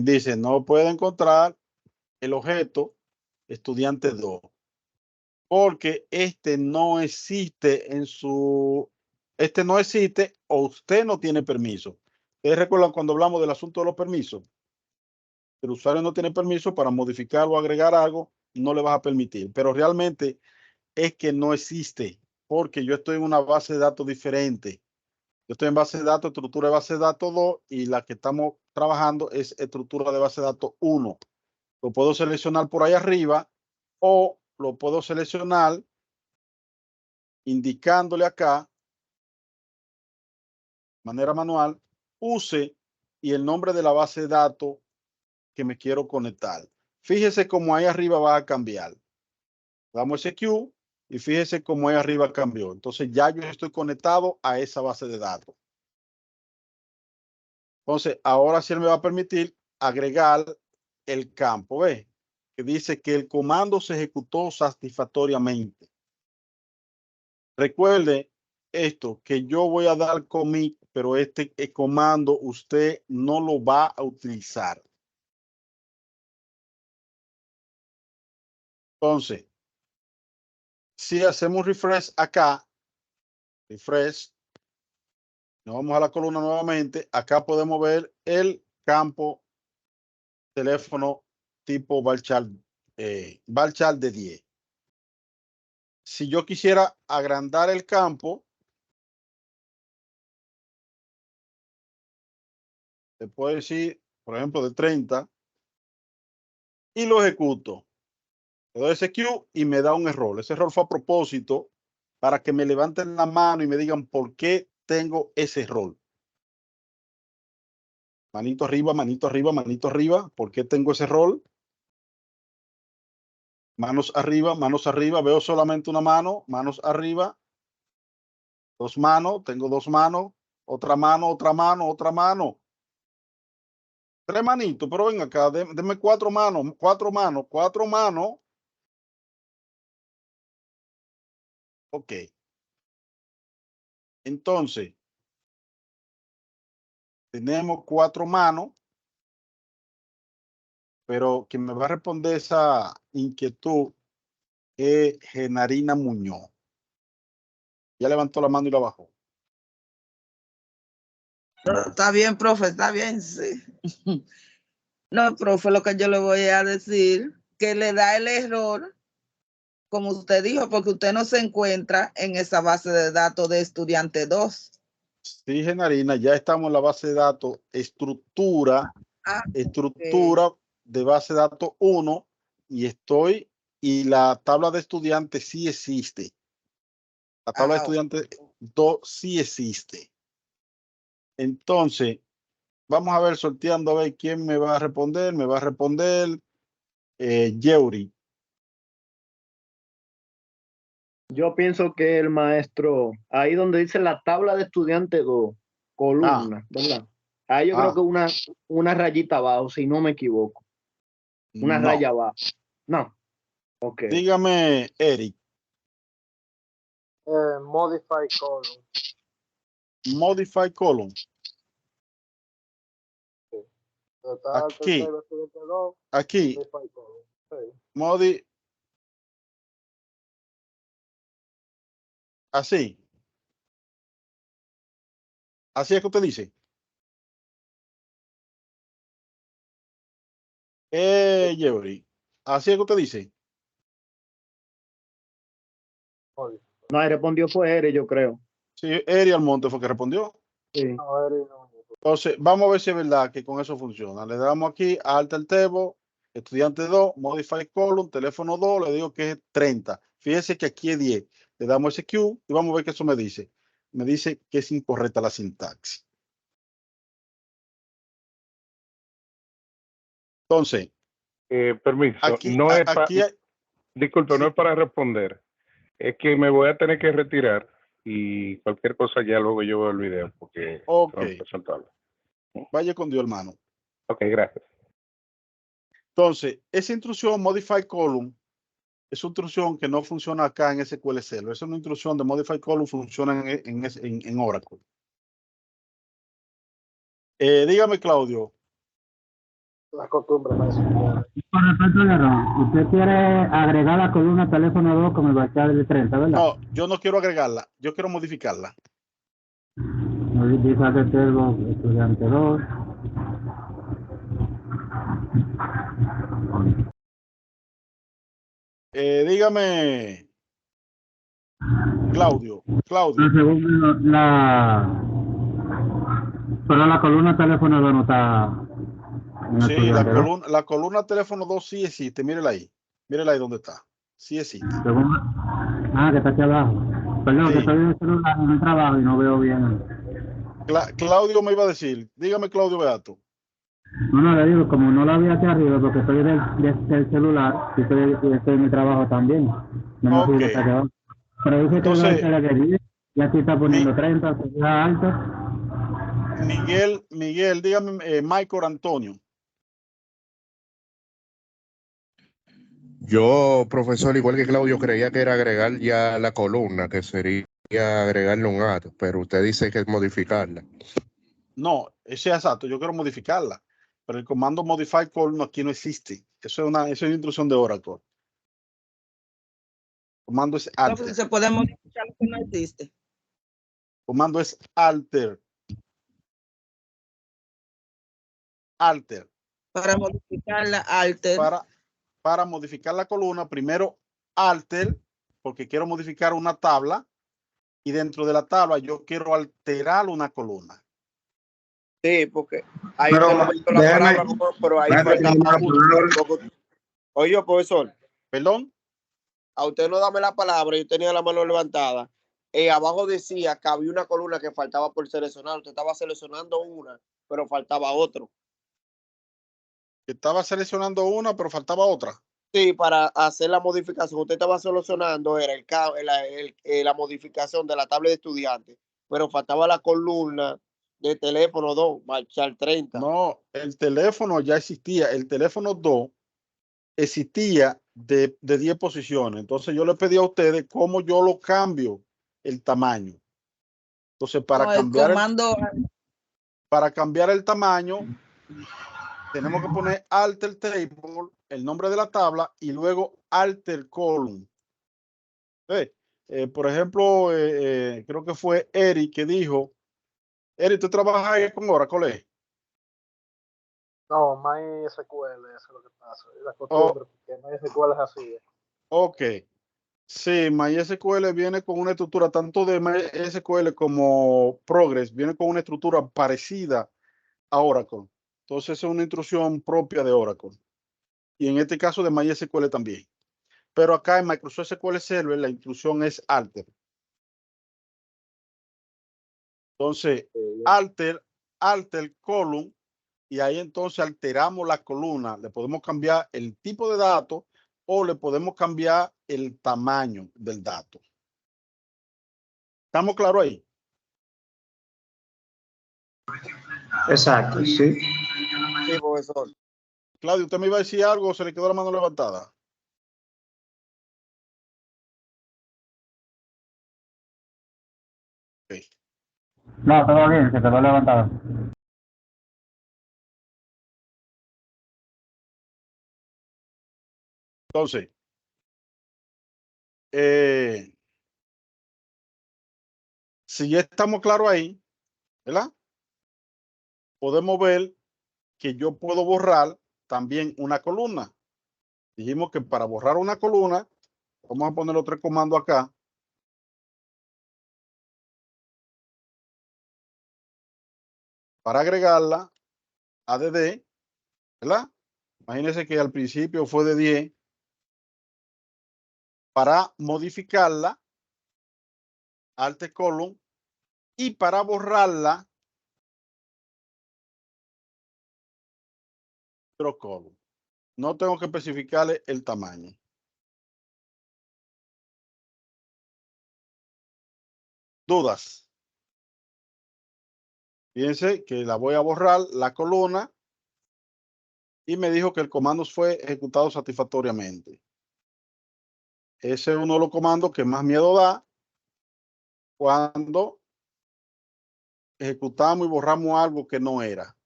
dice, no puedo encontrar el objeto estudiante 2 porque este no existe o usted no tiene permiso. Ustedes recuerdan cuando hablamos del asunto de los permisos. El usuario no tiene permiso para modificar o agregar algo, no le vas a permitir, pero realmente es que no existe porque yo estoy en una base de datos diferente. Yo estoy en base de datos, estructura de base de datos 2 y la que estamos trabajando es estructura de base de datos 1. Lo puedo seleccionar por ahí arriba o lo puedo seleccionar indicándole acá, de manera manual, use y el nombre de la base de datos que me quiero conectar. Fíjese cómo ahí arriba va a cambiar. Damos ese Q y fíjese cómo ahí arriba cambió. Entonces ya yo estoy conectado a esa base de datos. Entonces ahora sí él me va a permitir agregar el campo, ¿ve? Que dice que el comando se ejecutó satisfactoriamente. Recuerde esto, que yo voy a dar commit, pero este comando usted no lo va a utilizar. Entonces, si hacemos refresh acá, refresh, nos vamos a la columna nuevamente, acá podemos ver el campo teléfono tipo Barchal de 10. Si yo quisiera agrandar el campo, se puede decir, por ejemplo, de 30, y lo ejecuto. Le doy ese Q y me da un error. Ese error fue a propósito para que me levanten la mano y me digan por qué tengo ese error. Manito arriba, manito arriba, manito arriba. ¿Por qué tengo ese error? Manos arriba, manos arriba. Veo solamente una mano, manos arriba. Dos manos, tengo dos manos. Otra mano, otra mano, otra mano. Tres manitos, pero ven acá, denme cuatro manos, cuatro manos, cuatro manos. Ok. Entonces, tenemos cuatro manos, pero quien me va a responder esa inquietud es Genarina Muñoz. Ya levantó la mano y la bajó. Está bien, profe, está bien, sí. No, profe, lo que yo le voy a decir, que le da el error, como usted dijo, porque usted no se encuentra en esa base de datos de estudiante 2. Sí, Genarina, ya estamos en la base de datos, estructura de base de datos 1, y la tabla de estudiantes sí existe. La tabla de estudiantes 2 sí existe. Entonces, vamos a ver, sorteando, a ver quién me va a responder. Me va a responder Yeuri. Yo pienso que el maestro, ahí donde dice la tabla de estudiante 2, columna, ¿verdad? Ahí yo creo que una rayita abajo, si no me equivoco. Una raya abajo. No. Ok. Dígame, Eric. Modify column. Modify column. Aquí. Así. Así es que usted dice. Yeuri. Así es que usted dice. No, ahí respondió fue Eri, yo creo. Sí, Eri Almonte fue que respondió. Sí. Entonces, vamos a ver si es verdad que con eso funciona. Le damos aquí a Alta el Tebo, estudiante 2, Modify Column, teléfono 2, le digo que es 30. Fíjese que aquí es 10. Le damos ese Q y vamos a ver qué eso me dice. Me dice que es incorrecta la sintaxis. Entonces, permiso, aquí, no es aquí disculpe, sí. No es para responder. Es que me voy a tener que retirar y cualquier cosa ya luego yo veo el video porque vaya con Dios, hermano. Ok, gracias. Entonces, esa instrucción Modify Column es una instrucción que no funciona acá en SQL Server. Es una instrucción de Modify Column, funciona en Oracle. Dígame, Claudio. La costumbre. Con respecto al error, usted quiere agregar la columna teléfono 2 como el bachar del 30, ¿verdad? No, yo no quiero agregarla, yo quiero modificarla. Modificar el verbo estudiante 2. Dígame, Claudio. Solo la columna teléfono 2 no está. Sí, la columna teléfono 2 sí existe, mírela ahí donde está, sí existe. Que está aquí abajo. Perdón, sí. Que estoy en el celular en el trabajo y no veo bien. Claudio me iba a decir, dígame, Claudio Beato. No, le digo, como no la vi aquí arriba, porque estoy del celular, y estoy en mi trabajo también. No me fui de acá abajo. Pero dice que Entonces, era de 10, y aquí está poniendo 30, sería alto. Miguel, dígame, Michael Antonio. Yo, profesor, igual que Claudio, creía que era agregar ya la columna, que sería agregarle un ato, pero usted dice que es modificarla. No, ese es exacto, yo quiero modificarla, pero el comando modify column aquí no existe. Eso es una instrucción de Oracle. El comando es alter. Entonces se puede modificar lo que no existe. El comando es alter. Alter. Para modificar la alter. Para modificar la columna, primero alter, porque quiero modificar una tabla, y dentro de la tabla yo quiero alterar una columna. Sí, porque ahí pero, usted no me dio la palabra, pero ahí faltaba uno. Oye, profesor. ¿Perdón? A usted no dame la palabra, yo tenía la mano levantada. Abajo decía que había una columna que faltaba por seleccionar. Usted estaba seleccionando una, pero faltaba otro. Estaba seleccionando una, pero faltaba otra. Sí, para hacer la modificación. Usted estaba solucionando era la modificación de la tabla de estudiantes, pero faltaba la columna de teléfono 2, marchar 30. No, el teléfono ya existía. El teléfono 2 existía de 10 posiciones. Entonces yo le pedí a ustedes cómo yo lo cambio el tamaño. Entonces para cambiar el tamaño tenemos que poner alter table, el nombre de la tabla, y luego alter column. Por ejemplo, creo que fue Eric que dijo, Eric, ¿tú trabajas ahí con Oracle? No, MySQL, eso es lo que pasa. La costumbre, porque MySQL es así. Ok. Sí, MySQL viene con una estructura, tanto de MySQL como Progress, viene con una estructura parecida a Oracle. Entonces es una instrucción propia de Oracle. Y en este caso de MySQL también. Pero acá en Microsoft SQL Server la instrucción es alter. Entonces, alter column, y ahí entonces alteramos la columna. Le podemos cambiar el tipo de datos o le podemos cambiar el tamaño del dato. ¿Estamos claros ahí? Exacto, sí. Sí, profesor. Claudio, ¿usted me iba a decir algo o se le quedó la mano levantada? Okay. No, todo bien, se quedó levantada. Entonces, si ya estamos claros ahí, ¿verdad? Podemos ver que yo puedo borrar también una columna. Dijimos que para borrar una columna, vamos a poner otro comando acá. Para agregarla, add, ¿verdad? Imagínense que al principio fue de 10. Para modificarla, alt column, y para borrarla, drop column. No tengo que especificarle el tamaño. ¿Dudas? Fíjense que la voy a borrar, la columna, y me dijo que el comando fue ejecutado satisfactoriamente. Ese es uno de los comandos que más miedo da cuando ejecutamos y borramos algo que no era.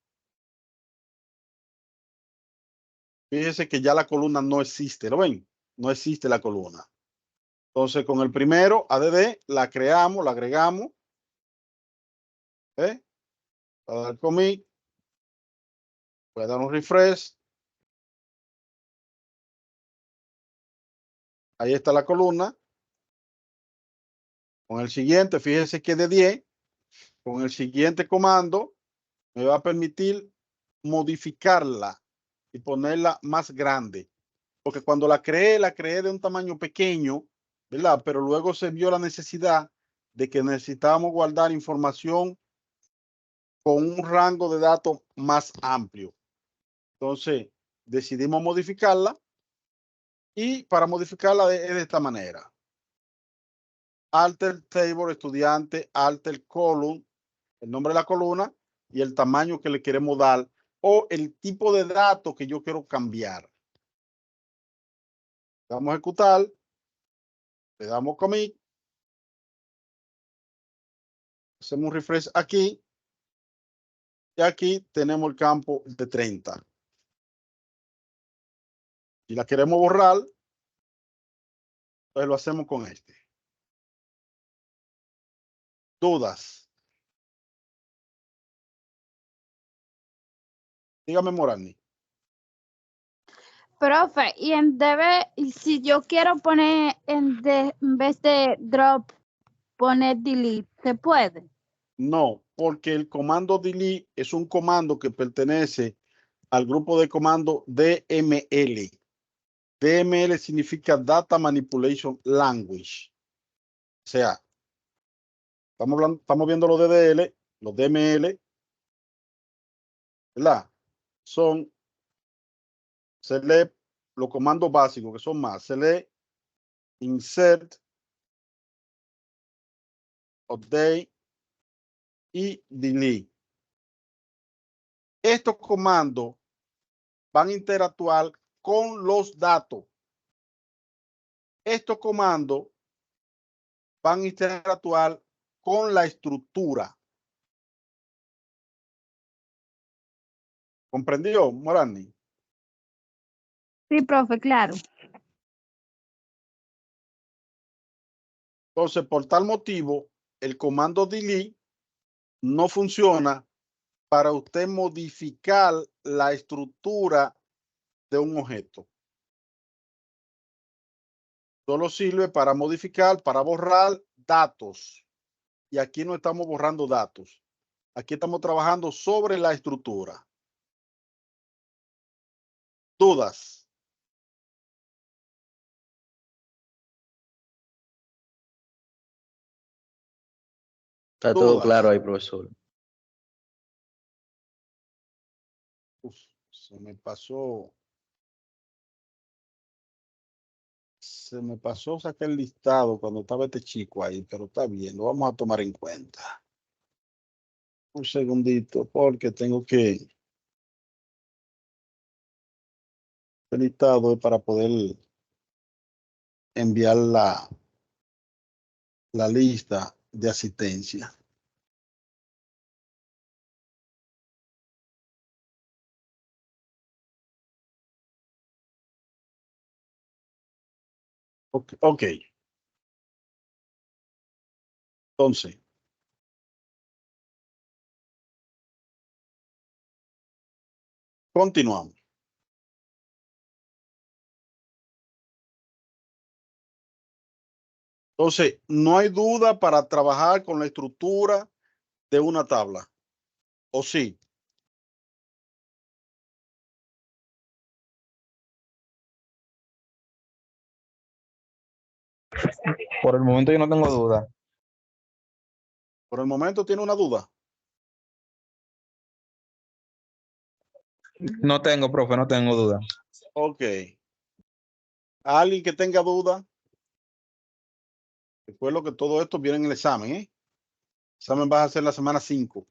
Fíjense que ya la columna no existe, ¿lo ven? No existe la columna. Entonces, con el primero, add, la creamos, la agregamos. Voy a dar commit. Voy a dar un refresh. Ahí está la columna. Con el siguiente, fíjense que de 10. Con el siguiente comando, me va a permitir modificarla y ponerla más grande. Porque cuando la creé de un tamaño pequeño, ¿verdad? Pero luego se vio la necesidad de que necesitábamos guardar información con un rango de datos más amplio. Entonces, decidimos modificarla y para modificarla es de esta manera. Alter table, estudiante, alter column, el nombre de la columna y el tamaño que le queremos dar o el tipo de datos que yo quiero cambiar. Vamos a ejecutar, le damos commit, hacemos un refresh aquí y aquí tenemos el campo de 30. Si la queremos borrar, pues lo hacemos con este. ¿Dudas? Dígame, Morani. Profe, y si yo quiero poner en vez de drop, poner delete, ¿se puede? No, porque el comando delete es un comando que pertenece al grupo de comando DML. DML significa Data Manipulation Language. O sea, estamos viendo los DDL, los DML, ¿verdad? Son select, los comandos básicos que son más, select, insert, update y delete. Estos comandos van a interactuar con los datos. Estos comandos van a interactuar con la estructura. ¿Comprendió, Morani? Sí, profe, claro. Entonces, por tal motivo, el comando delete no funciona para usted modificar la estructura de un objeto. Solo sirve para modificar, para borrar datos. Y aquí no estamos borrando datos. Aquí estamos trabajando sobre la estructura. ¿Dudas? Está todo claro ahí, profesor. Uf, se me pasó. Se me pasó sacar el listado cuando estaba este chico ahí, pero está bien, lo vamos a tomar en cuenta. Un segundito, porque tengo que... El listado es para poder enviar la lista de asistencia. Ok. Entonces, continuamos. Entonces, no hay duda para trabajar con la estructura de una tabla. ¿O sí? Por el momento yo no tengo duda. Por el momento tiene una duda. No tengo, profe, no tengo duda. Ok. ¿Alguien que tenga duda? Recuerdo que todo esto viene en el examen, ¿eh? El examen va a ser la semana 5.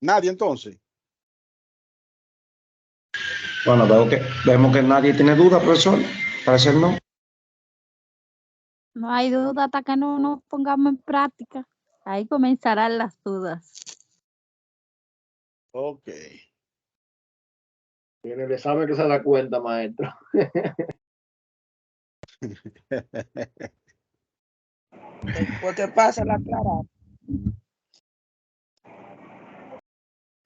Nadie entonces. Bueno, vemos que nadie tiene duda, profesor. Parece no. No hay duda hasta que no nos pongamos en práctica. Ahí comenzarán las dudas. Ok. En el examen que se da cuenta, maestro. Después que pasa la clara.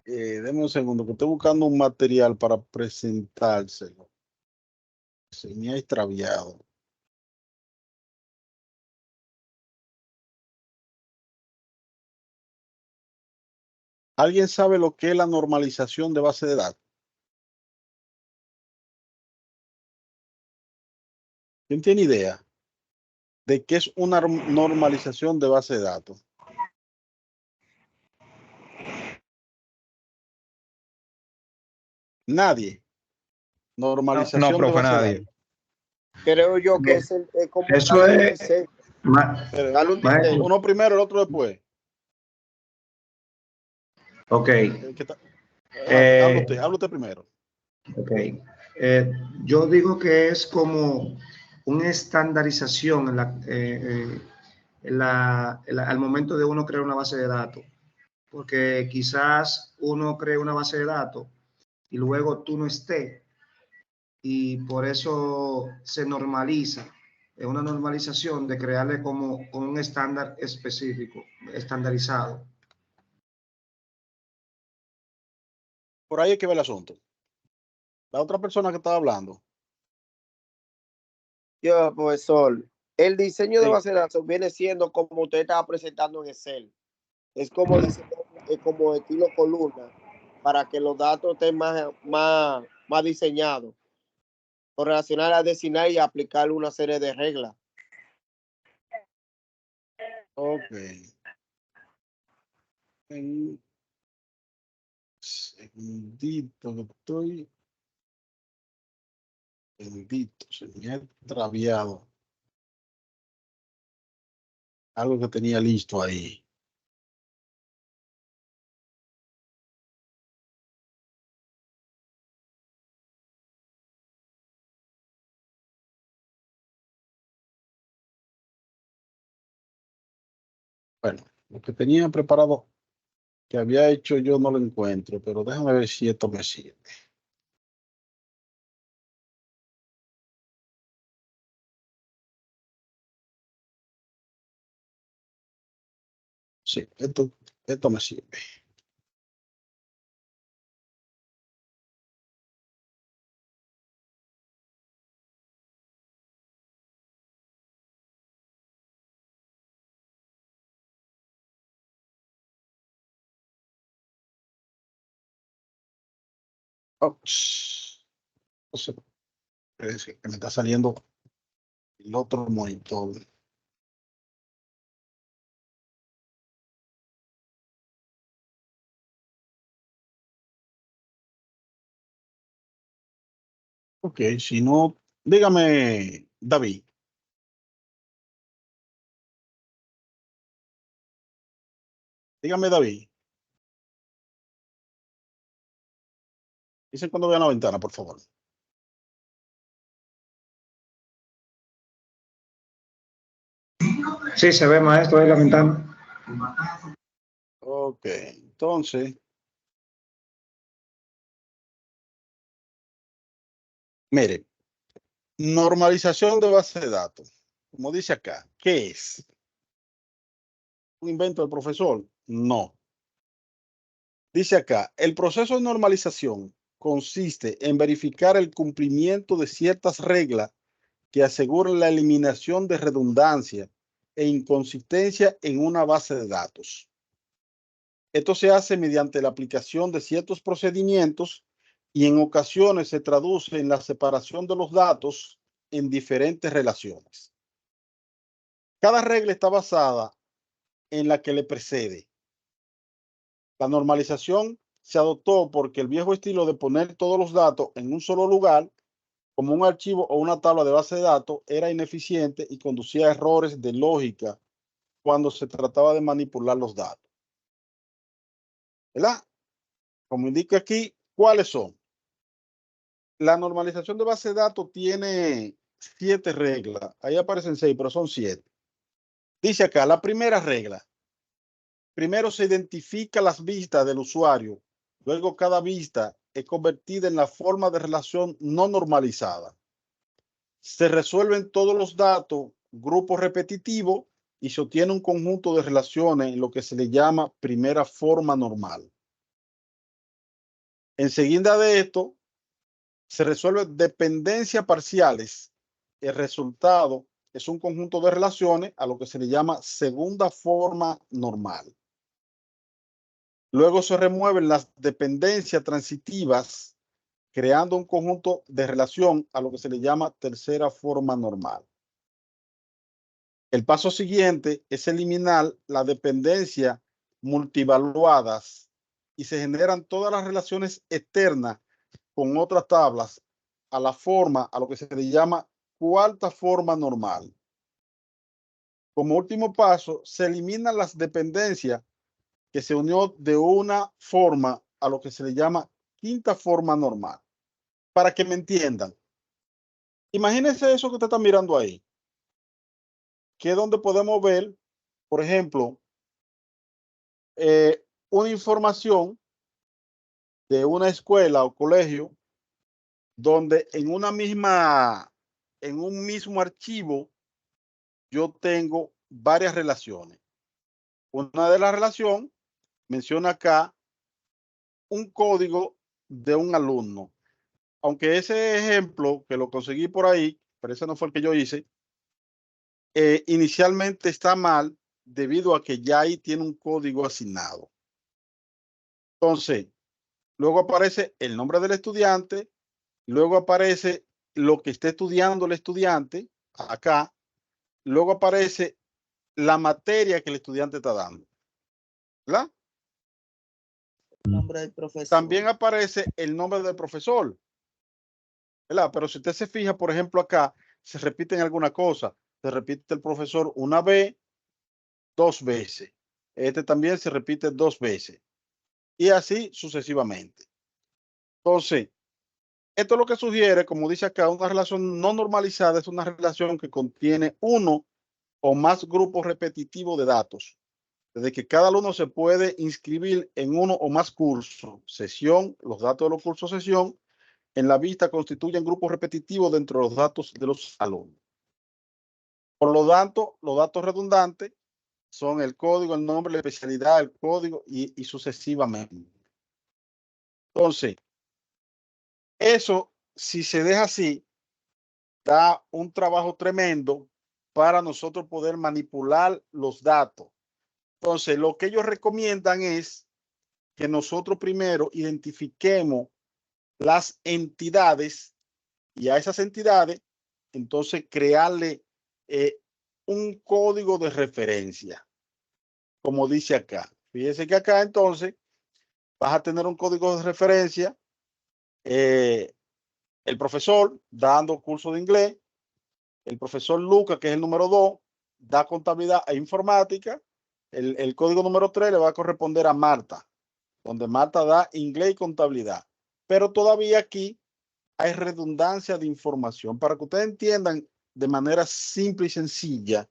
Deme un segundo, que estoy buscando un material para presentárselo. Se me ha extraviado. ¿Alguien sabe lo que es la normalización de base de datos? ¿Quién tiene idea de qué es una normalización de base de datos? Nadie. Normalización No, profe, de base de nadie. datos. Creo yo que es como Eso darle un es, diseño. Darle un maestro. diseño. Uno primero, el otro después. Ok. Habla usted primero. Ok. Yo digo que es como una estandarización al momento de uno crear una base de datos. Porque quizás uno cree una base de datos y luego tú no estés. Y por eso se normaliza. Es una normalización de crearle como un estándar específico, estandarizado. Por ahí es que ve el asunto. La otra persona que estaba hablando. Yo, profesor, el diseño de Sí. base de datos viene siendo como usted estaba presentando en Excel. Es como como estilo columna para que los datos estén más diseñados. Con relacionar a designar y aplicar una serie de reglas. Ok. Un segundito que estoy. Bendito, se me ha extraviado. Algo que tenía listo ahí. Bueno, lo que tenía preparado que había hecho yo no lo encuentro, pero déjame ver si esto me sirve. Sí, esto me sirve. Ops. Entonces, que me está saliendo el otro monitor. Ok, si no, dígame, David. Dígame, David. Dice cuando vean la ventana, por favor. Sí, se ve, maestro, ahí la ventana. Ok, entonces. Mire, normalización de base de datos. Como dice acá, ¿qué es? ¿Un invento del profesor? No. Dice acá, el proceso de normalización consiste en verificar el cumplimiento de ciertas reglas que aseguran la eliminación de redundancia e inconsistencia en una base de datos. Esto se hace mediante la aplicación de ciertos procedimientos y en ocasiones se traduce en la separación de los datos en diferentes relaciones. Cada regla está basada en la que le precede. La normalización se adoptó porque el viejo estilo de poner todos los datos en un solo lugar, como un archivo o una tabla de base de datos, era ineficiente y conducía a errores de lógica cuando se trataba de manipular los datos. ¿Verdad? Como indica aquí, ¿cuáles son? La normalización de base de datos tiene 7 reglas. Ahí aparecen 6, pero son 7. Dice acá, la primera regla. Primero se identifica las vistas del usuario. Luego cada vista es convertida en la forma de relación no normalizada. Se resuelven todos los datos, grupos repetitivos, y se obtiene un conjunto de relaciones en lo que se le llama primera forma normal. Enseguida de esto, se resuelven dependencias parciales. El resultado es un conjunto de relaciones a lo que se le llama segunda forma normal. Luego se remueven las dependencias transitivas, creando un conjunto de relación a lo que se le llama tercera forma normal. El paso siguiente es eliminar las dependencias multivaluadas y se generan todas las relaciones externas con otras tablas a la forma, a lo que se le llama cuarta forma normal. Como último paso, se eliminan las dependencias que se unió de una forma a lo que se le llama quinta forma normal. Para que me entiendan, imagínense eso que usted está mirando ahí, que es donde podemos ver, por ejemplo, una información de una escuela o colegio donde en un mismo archivo yo tengo varias relaciones. Una de las relaciones menciona acá un código de un alumno. Aunque ese ejemplo que lo conseguí por ahí, pero ese no fue el que yo hice, inicialmente está mal debido a que ya ahí tiene un código asignado. Entonces, luego aparece el nombre del estudiante, luego aparece lo que está estudiando el estudiante acá, luego aparece la materia que el estudiante está dando, ¿verdad? El nombre del profesor. También aparece el nombre del profesor, ¿verdad? Pero si usted se fija, por ejemplo, acá se repiten alguna cosa. Se repite el profesor una vez, 2 veces. Este también se repite 2 veces. Y así sucesivamente. Entonces, esto es lo que sugiere, como dice acá, una relación no normalizada es una relación que contiene uno o más grupos repetitivos de datos. Desde que cada alumno se puede inscribir en uno o más cursos, sesión, los datos de los cursos sesión, en la vista constituyen grupos repetitivos dentro de los datos de los alumnos. Por lo tanto, los datos redundantes son el código, el nombre, la especialidad, el código y sucesivamente. Entonces, eso, si se deja así, da un trabajo tremendo para nosotros poder manipular los datos. Entonces, lo que ellos recomiendan es que nosotros primero identifiquemos las entidades y a esas entidades, entonces crearle un código de referencia, como dice acá. Fíjense que acá entonces vas a tener un código de referencia, el profesor dando curso de inglés, el profesor Lucas, que es el número 2, da contabilidad e informática, el código número 3 le va a corresponder a Marta, donde Marta da inglés y contabilidad. Pero todavía aquí hay redundancia de información. Para que ustedes entiendan de manera simple y sencilla,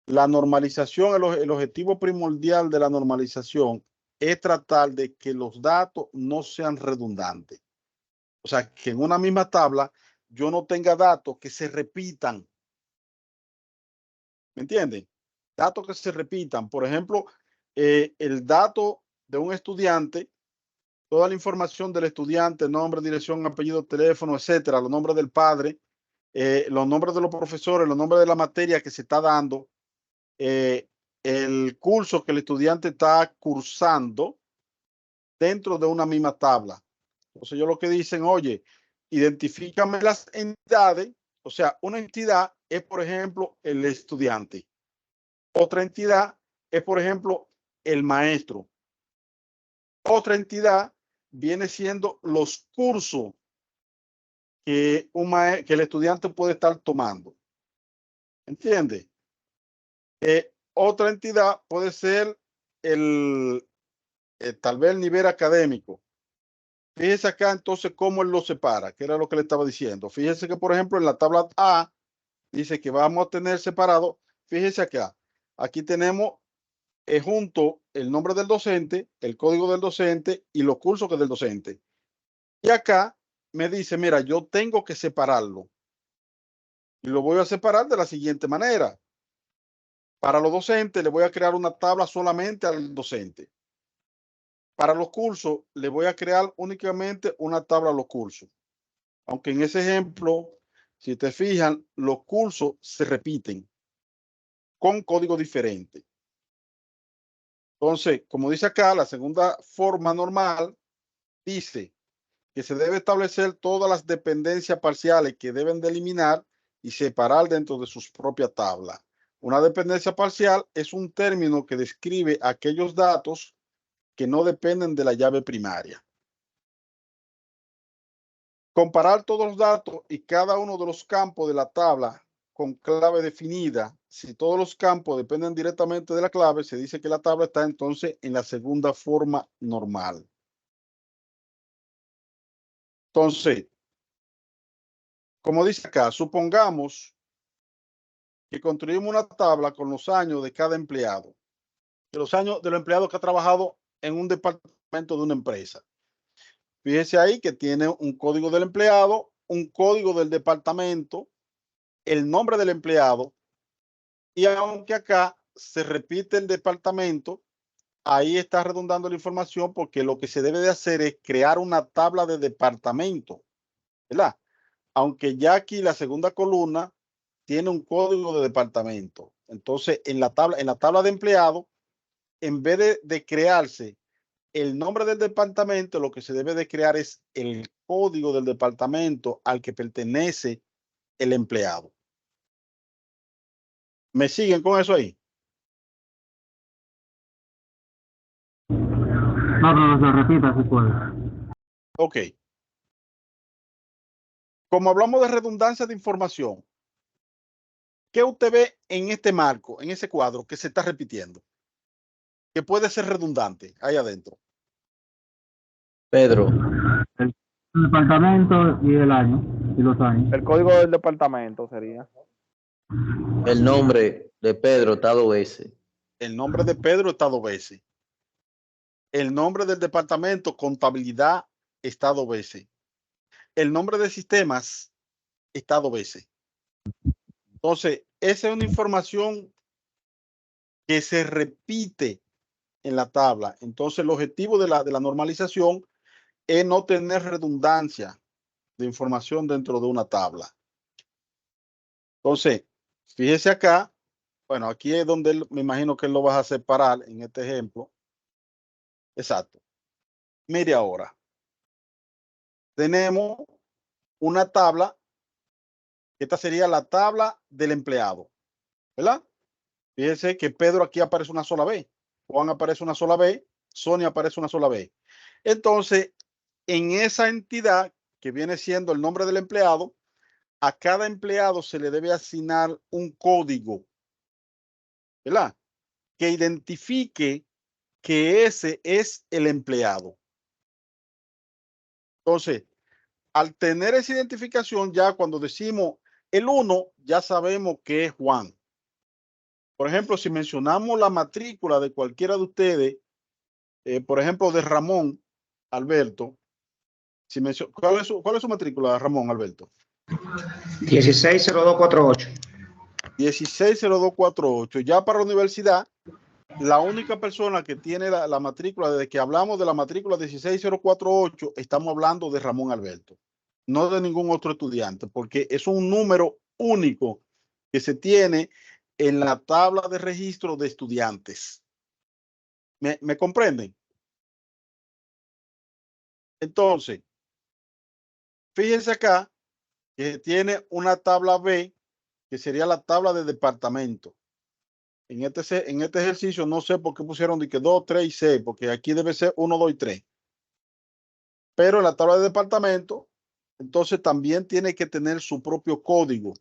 la normalización, el objetivo primordial de la normalización es tratar de que los datos no sean redundantes. O sea, que en una misma tabla yo no tenga datos que se repitan. ¿Me entienden? Datos que se repitan. Por ejemplo, el dato de un estudiante, toda la información del estudiante, nombre, dirección, apellido, teléfono, etcétera, los nombres del padre, los nombres de los profesores, los nombres de la materia que se está dando, el curso que el estudiante está cursando dentro de una misma tabla. Entonces ellos lo que dicen, oye, identifícame las entidades. O sea, una entidad es, por ejemplo, el estudiante. Otra entidad es, por ejemplo, el maestro. Otra entidad viene siendo los cursos que el estudiante puede estar tomando. ¿Entiende? Otra entidad puede ser tal vez el nivel académico. Fíjese acá entonces cómo él lo separa, que era lo que le estaba diciendo. Fíjese que, por ejemplo, en la tabla A dice que vamos a tener separado. Fíjese acá, aquí tenemos junto el nombre del docente, el código del docente y los cursos que es del docente. Y acá me dice, mira, yo tengo que separarlo. Y lo voy a separar de la siguiente manera. Para los docentes le voy a crear una tabla solamente al docente. Para los cursos le voy a crear únicamente una tabla a los cursos. Aunque en ese ejemplo, si te fijan, los cursos se repiten con código diferente. Entonces, como dice acá, la segunda forma normal dice que se debe establecer todas las dependencias parciales que deben de eliminar y separar dentro de sus propias tablas. Una dependencia parcial es un término que describe aquellos datos que no dependen de la llave primaria. Comparar todos los datos y cada uno de los campos de la tabla con clave definida. Si todos los campos dependen directamente de la clave, se dice que la tabla está entonces en la segunda forma normal. Entonces, como dice acá, supongamos que construimos una tabla con los años de cada empleado, de los años de los empleados que ha trabajado en un departamento de una empresa. Fíjese ahí que tiene un código del empleado, un código del departamento, el nombre del empleado, y aunque acá se repite el departamento, ahí está redundando la información porque lo que se debe de hacer es crear una tabla de departamento, ¿verdad? Aunque ya aquí la segunda columna tiene un código de departamento. Entonces, en la tabla de empleado, en vez de crearse el nombre del departamento, lo que se debe de crear es el código del departamento al que pertenece el empleado. ¿Me siguen con eso ahí? No, profesor, repita si puede. Ok. Como hablamos de redundancia de información, ¿qué usted ve en este marco, en ese cuadro que se está repitiendo? Que puede ser redundante ahí adentro. Pedro. El departamento y el año, y los años. El código del departamento sería. El nombre de Pedro está 2 veces. El nombre de Pedro está 2 veces. El nombre del departamento, contabilidad, está 2 veces. El nombre de sistemas está 2 veces. Entonces, esa es una información que se repite en la tabla. Entonces, el objetivo de la normalización es no tener redundancia de información dentro de una tabla. Entonces, fíjese acá. Bueno, aquí es donde me imagino que él lo vas a separar en este ejemplo. Exacto. Mire ahora. Tenemos una tabla. Esta sería la tabla del empleado, ¿verdad? Fíjense que Pedro aquí aparece una sola vez. Juan aparece una sola vez. Sonia aparece una sola vez. Entonces, en esa entidad que viene siendo el nombre del empleado, a cada empleado se le debe asignar un código, ¿verdad? Que identifique que ese es el empleado. Entonces, al tener esa identificación, ya cuando decimos el 1, ya sabemos que es Juan. Por ejemplo, si mencionamos la matrícula de cualquiera de ustedes, por ejemplo, de Ramón Alberto, ¿cuál es su matrícula, Ramón Alberto? 160248. 160248. Ya para la universidad, la única persona que tiene la matrícula, desde que hablamos de la matrícula 16048, estamos hablando de Ramón Alberto, no de ningún otro estudiante, porque es un número único que se tiene en la tabla de registro de estudiantes. ¿Me comprenden? Entonces, fíjense acá que tiene una tabla B, que sería la tabla de departamento. En este ejercicio no sé por qué pusieron de que 2, 3 y 6, porque aquí debe ser 1, 2 y 3. Pero en la tabla de departamento, entonces también tiene que tener su propio código,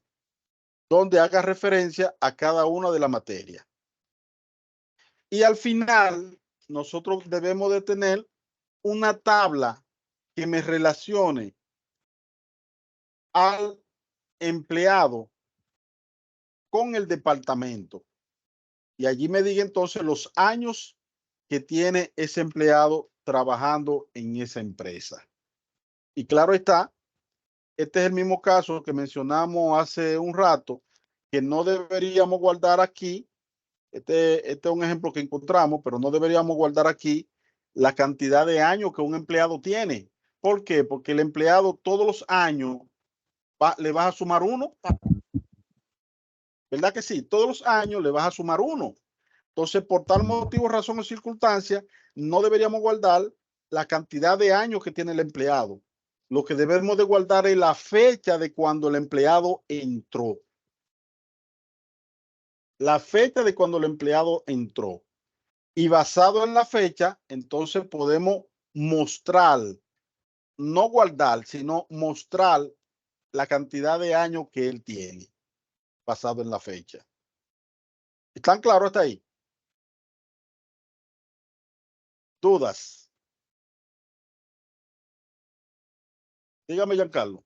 donde haga referencia a cada una de las materias. Y al final, nosotros debemos de tener una tabla que me relacione al empleado con el departamento. Y allí me diga entonces los años que tiene ese empleado trabajando en esa empresa. Y claro está, este es el mismo caso que mencionamos hace un rato, que no deberíamos guardar aquí. Este es un ejemplo que encontramos, pero no deberíamos guardar aquí la cantidad de años que un empleado tiene. ¿Por qué? Porque el empleado todos los años le vas a sumar 1. ¿Verdad que sí? Todos los años le vas a sumar 1. Entonces, por tal motivo, razón o circunstancia, no deberíamos guardar la cantidad de años que tiene el empleado. Lo que debemos de guardar es la fecha de cuando el empleado entró. La fecha de cuando el empleado entró. Y basado en la fecha, entonces podemos mostrar no guardar, sino mostrar la cantidad de años que él tiene basado en la fecha. ¿Están claros hasta ahí? ¿Dudas? Dígame, Giancarlo.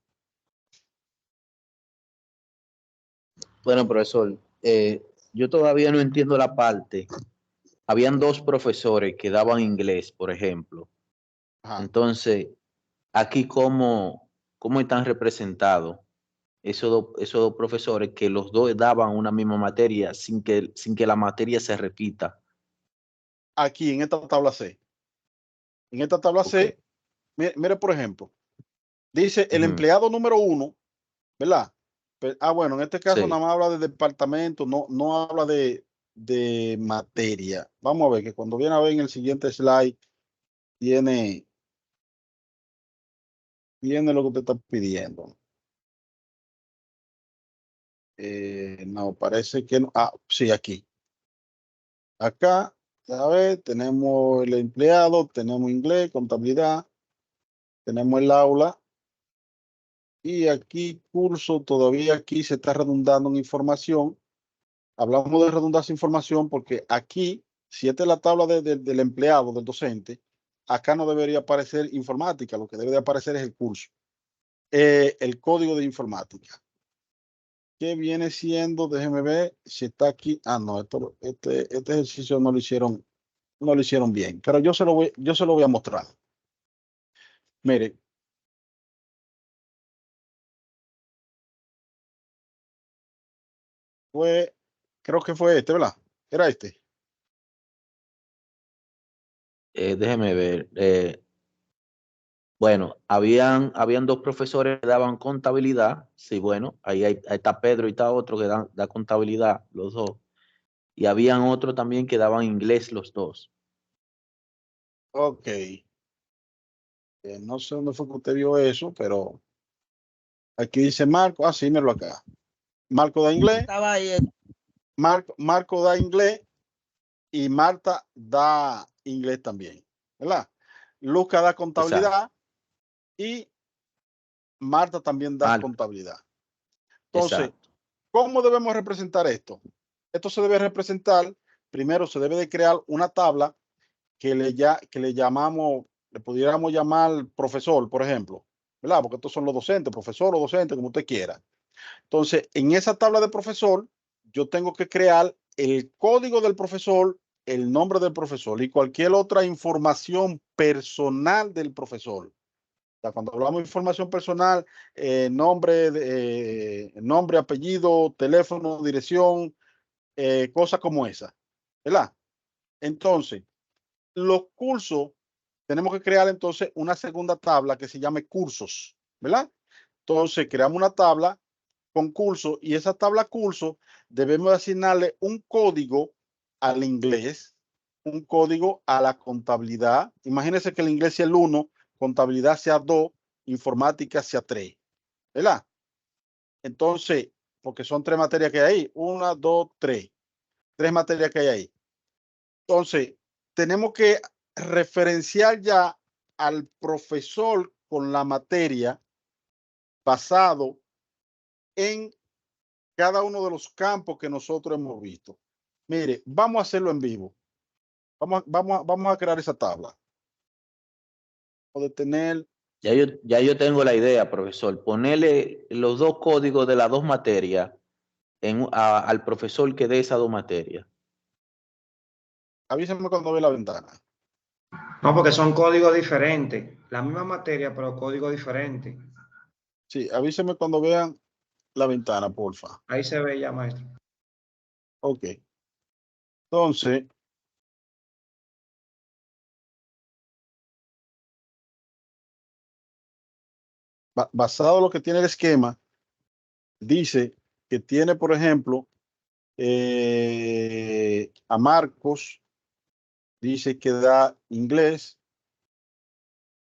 Bueno, profesor, yo todavía no entiendo la parte. Habían dos profesores que daban inglés, por ejemplo. Ajá. Entonces, aquí cómo están representados esos dos profesores que los dos daban una misma materia sin que la materia se repita. Aquí en esta tabla C. En esta tabla C, mire, por ejemplo, dice el empleado número 1, ¿verdad? Bueno, en este caso nada más habla de departamento, no habla de materia. Vamos a ver que cuando viene a ver en el siguiente slide, tiene lo que te está pidiendo. No, parece que no. Sí, aquí. Acá, a ver, tenemos el empleado, tenemos inglés, contabilidad, tenemos el aula. Y aquí curso, todavía aquí se está redundando en información. Hablamos de redundancia en información porque aquí, si esta es la tabla del empleado, del docente, acá no debería aparecer informática, lo que debe de aparecer es el curso. El código de informática. ¿Qué viene siendo? Déjeme ver si está aquí. No, este ejercicio no lo hicieron bien, pero yo se lo voy a mostrar. Mire. Creo que fue este, ¿verdad? Era este. Déjeme ver. Bueno, habían dos profesores que daban contabilidad. Sí, bueno, ahí está Pedro y está otro que da contabilidad, los dos. Y habían otro también que daban inglés, los dos. Ok. No sé dónde fue que usted vio eso, pero aquí dice Marco. Sí, míralo acá. Marco da inglés. Estaba ahí. Marco da inglés y Marta da inglés también, ¿verdad? Lucas da contabilidad. Exacto. Y Marta también da contabilidad. Entonces, exacto, ¿cómo debemos representar esto? Esto se debe representar, primero se debe de crear una tabla que le llamamos, le pudiéramos llamar profesor, por ejemplo, ¿verdad? Porque estos son los docentes, profesor o docente, como usted quiera. Entonces, en esa tabla de profesor, yo tengo que crear el código del profesor, el nombre del profesor y cualquier otra información personal del profesor. O sea, cuando hablamos de información personal, nombre, apellido, teléfono, dirección, cosas como esa, ¿verdad? Entonces, los cursos, tenemos que crear entonces una segunda tabla que se llame cursos, ¿verdad? Entonces, creamos una tabla con cursos y esa tabla curso debemos asignarle un código al inglés, un código a la contabilidad. Imagínense que el inglés sea el 1, contabilidad sea 2, informática sea 3, ¿verdad? Entonces, porque son 3 materias que hay ahí, 1, 2, 3, 3 materias que hay ahí. Entonces, tenemos que referenciar ya al profesor con la materia basado en cada uno de los campos que nosotros hemos visto. Mire, vamos a hacerlo en vivo. Vamos a crear esa tabla. De tener. Ya yo tengo la idea, profesor. Ponerle los dos códigos de las dos materias al profesor que dé esas dos materias. Avísame cuando ve la ventana. No, porque son códigos diferentes. La misma materia, pero códigos diferentes. Sí, avíseme cuando vean la ventana, porfa. Ahí se ve ya, maestro. Ok. Entonces, basado en lo que tiene el esquema, dice que tiene, por ejemplo, a Marcos, dice que da inglés,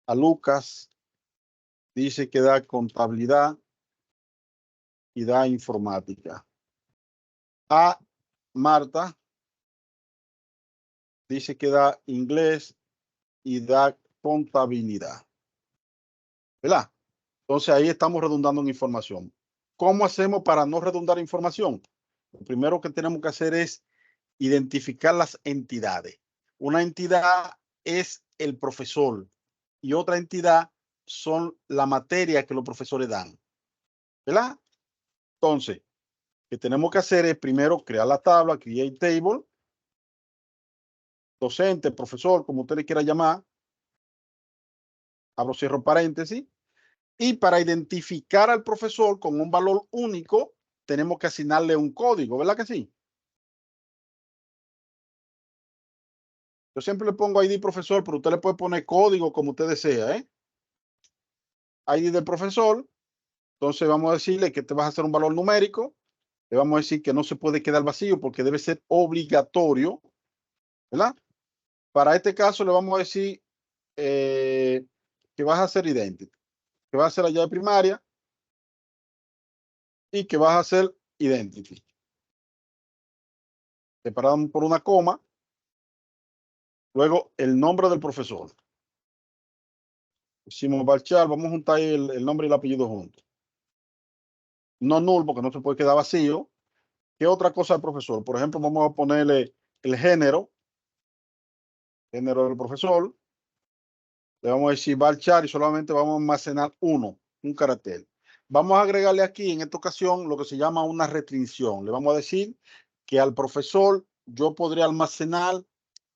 a Lucas, dice que da contabilidad y da informática. A Marta dice que da inglés y da contabilidad. ¿verdad? Entonces ahí estamos redundando en información. ¿Cómo hacemos para no redundar información? Lo primero que tenemos que hacer es identificar las entidades. Una entidad es el profesor y otra entidad son la materia que los profesores dan, ¿verdad? Entonces, lo que tenemos que hacer es primero crear la tabla, create table, docente, profesor, como usted le quiera llamar, abro, cierro paréntesis, y para identificar al profesor con un valor único, tenemos que asignarle un código, ¿verdad que sí? Yo siempre le pongo ID profesor, pero usted le puede poner código como usted desea, ¿eh? ID del profesor. Entonces vamos a decirle que te vas a hacer un valor numérico. Le vamos a decir que no se puede quedar vacío porque debe ser obligatorio, ¿verdad? Para este caso le vamos a decir que vas a hacer identity, que vas a hacer la llave primaria y que vas a hacer identity. Separado por una coma. Luego el nombre del profesor. Hicimos varchar, vamos a juntar ahí el nombre y el apellido juntos. No null porque no se puede quedar vacío. ¿Qué otra cosa del profesor? Por ejemplo, vamos a ponerle el género del profesor. Le vamos a decir varchar y solamente vamos a almacenar un carácter. Vamos a agregarle aquí en esta ocasión lo que se llama una restricción. Le vamos a decir que al profesor yo podría almacenar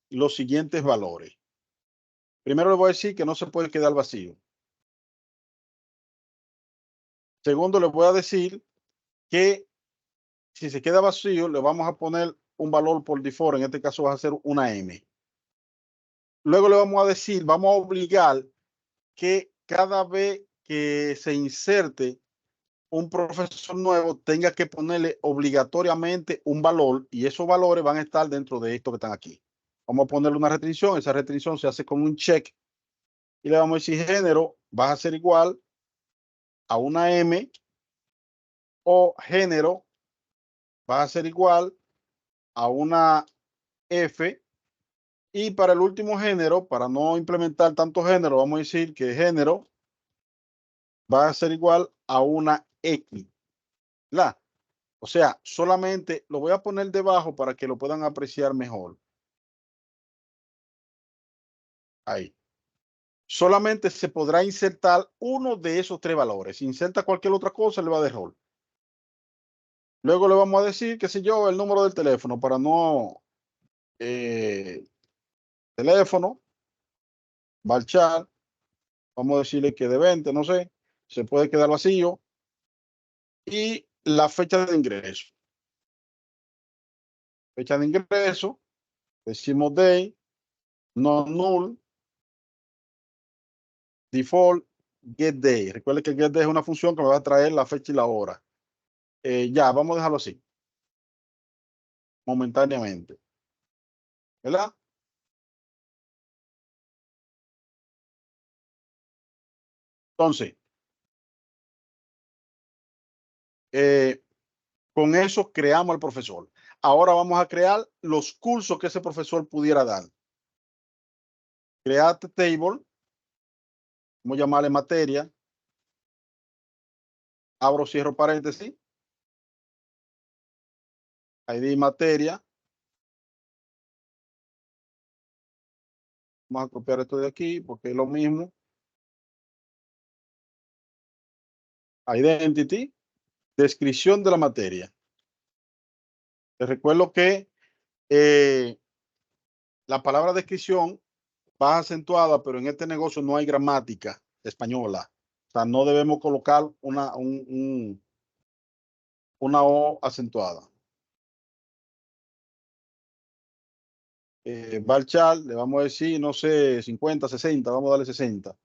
los siguientes valores. Primero le voy a decir que no se puede quedar vacío. Segundo, le voy a decir que si se queda vacío, le vamos a poner un valor por default. En este caso va a ser una M. Luego le vamos a decir, vamos a obligar que cada vez que se inserte un profesor nuevo tenga que ponerle obligatoriamente un valor y esos valores van a estar dentro de esto que están aquí. Vamos a ponerle una restricción. Esa restricción se hace con un check y le vamos a decir género va a ser igual a una M o género va a ser igual a una F. Y para el último género, para no implementar tanto género, vamos a decir que género va a ser igual a una X. ¿La? O sea, solamente lo voy a poner debajo para que lo puedan apreciar mejor. Ahí. Solamente se podrá insertar uno de esos tres valores. Si inserta cualquier otra cosa, le va de error. Luego le vamos a decir, qué sé yo, el número del teléfono para no teléfono, varchar, vamos a decirle que de 20, no sé, se puede quedar vacío. Y la fecha de ingreso. Fecha de ingreso, decimos day, no null, default, get day. Recuerde que get day es una función que me va a traer la fecha y la hora. Ya, vamos a dejarlo así. Momentáneamente. ¿Verdad? Entonces, con eso creamos al profesor. Ahora vamos a crear los cursos que ese profesor pudiera dar. Create table. Vamos a llamarle materia. Abro, cierro paréntesis. ID materia. Vamos a copiar esto de aquí porque es lo mismo. Identity. Descripción de la materia. Les recuerdo que la palabra descripción va acentuada, pero en este negocio no hay gramática española. O sea, no debemos colocar una O acentuada. Varchar, le vamos a decir, no sé, 50, 60, vamos a darle 60.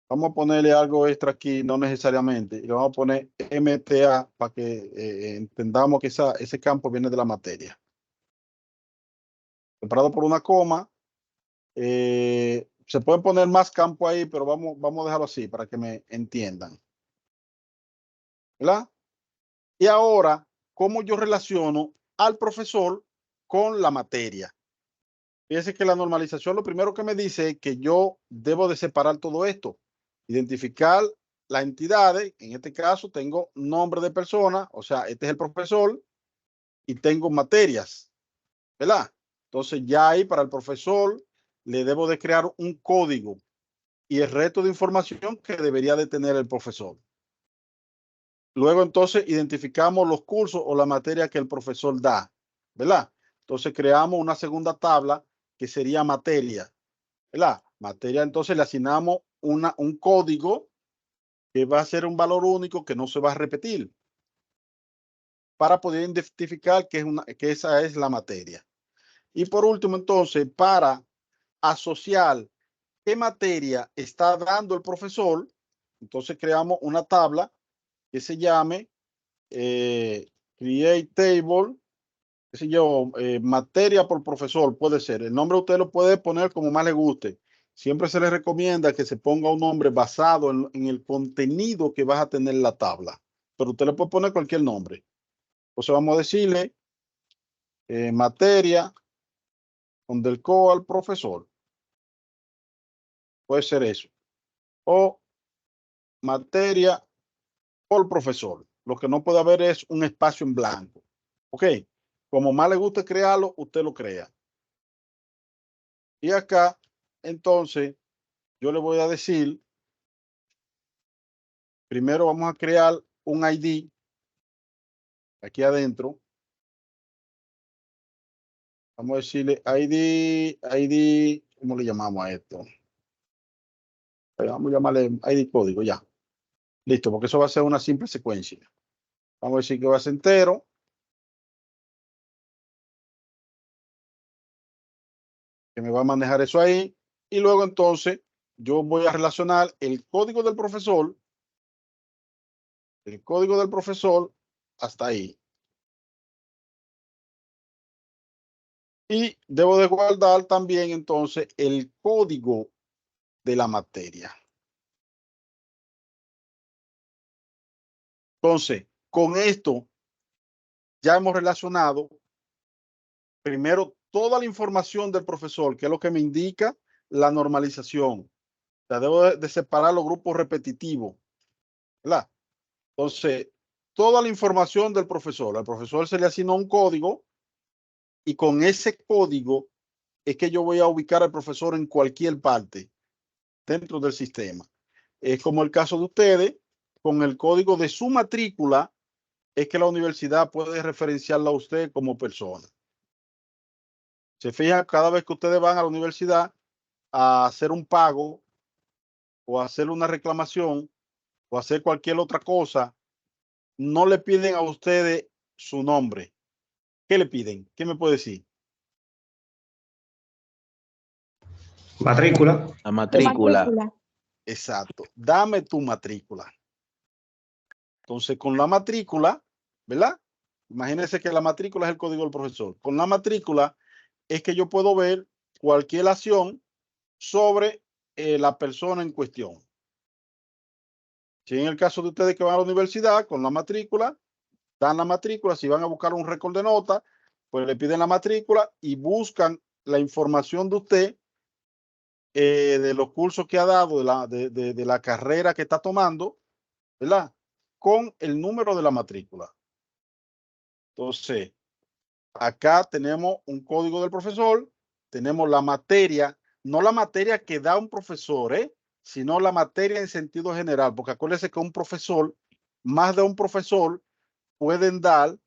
Vamos a ponerle algo extra aquí, no necesariamente, y le vamos a poner MTA para que entendamos que ese campo viene de la materia. Separado por una coma. Se pueden poner más campo ahí, pero vamos a dejarlo así para que me entiendan. ¿Verdad? Y ahora, ¿cómo yo relaciono al profesor con la materia? Fíjense que la normalización lo primero que me dice es que yo debo de separar todo esto. Identificar las entidades, en este caso tengo nombre de persona, o sea, este es el profesor, y tengo materias, ¿verdad? Entonces ya ahí para el profesor le debo de crear un código y el resto de información que debería de tener el profesor. Luego entonces identificamos los cursos o la materia que el profesor da, ¿verdad? Entonces creamos una segunda tabla que sería materia, ¿verdad? Materia, entonces le asignamos un código que va a ser un valor único que no se va a repetir para poder identificar que esa es la materia. Y por último, entonces, para asociar qué materia está dando el profesor, entonces creamos una tabla que se llame create table, qué sé yo, materia por profesor, puede ser. El nombre usted lo puede poner como más le guste. Siempre se le recomienda que se ponga un nombre basado en el contenido que vas a tener en la tabla, pero usted le puede poner cualquier nombre. Entonces vamos a decirle materia underscore al profesor. Puede ser eso. O materia por profesor. Lo que no puede haber es un espacio en blanco. Ok. Como más le guste crearlo, usted lo crea. Y acá, entonces, yo le voy a decir, primero vamos a crear un ID aquí adentro. Vamos a decirle ID, ¿cómo le llamamos a esto? Vamos a llamarle ID código, ya. Listo, porque eso va a ser una simple secuencia. Vamos a decir que va a ser entero. Que me va a manejar eso ahí. Y luego entonces yo voy a relacionar el código del profesor. El código del profesor hasta ahí. Y debo de guardar también entonces el código de la materia. Entonces, con esto ya hemos relacionado primero toda la información del profesor, que es lo que me indica la normalización. O sea, debo de separar los grupos repetitivos, ¿verdad? Entonces, toda la información del profesor. Al profesor se le asigna un código y con ese código es que yo voy a ubicar al profesor en cualquier parte dentro del sistema. Es como el caso de ustedes, con el código de su matrícula, es que la universidad puede referenciarla a usted como persona. Se fija, cada vez que ustedes van a la universidad a hacer un pago o a hacer una reclamación o a hacer cualquier otra cosa, no le piden a ustedes su nombre. ¿Qué le piden? ¿Qué me puede decir? Matrícula. La matrícula. Exacto. Dame tu matrícula. Entonces, con la matrícula, ¿verdad? Imagínense que la matrícula es el código del profesor. Con la matrícula es que yo puedo ver cualquier acción sobre la persona en cuestión. Si en el caso de ustedes que van a la universidad, con la matrícula, dan la matrícula. Si van a buscar un récord de nota, pues le piden la matrícula y buscan la información de usted, de los cursos que ha dado, de la carrera que está tomando, ¿verdad? Con el número de la matrícula. Entonces, acá tenemos un código del profesor, tenemos la materia, no la materia que da un profesor, sino la materia en sentido general, porque acuérdense que un profesor, más de un profesor, pueden dar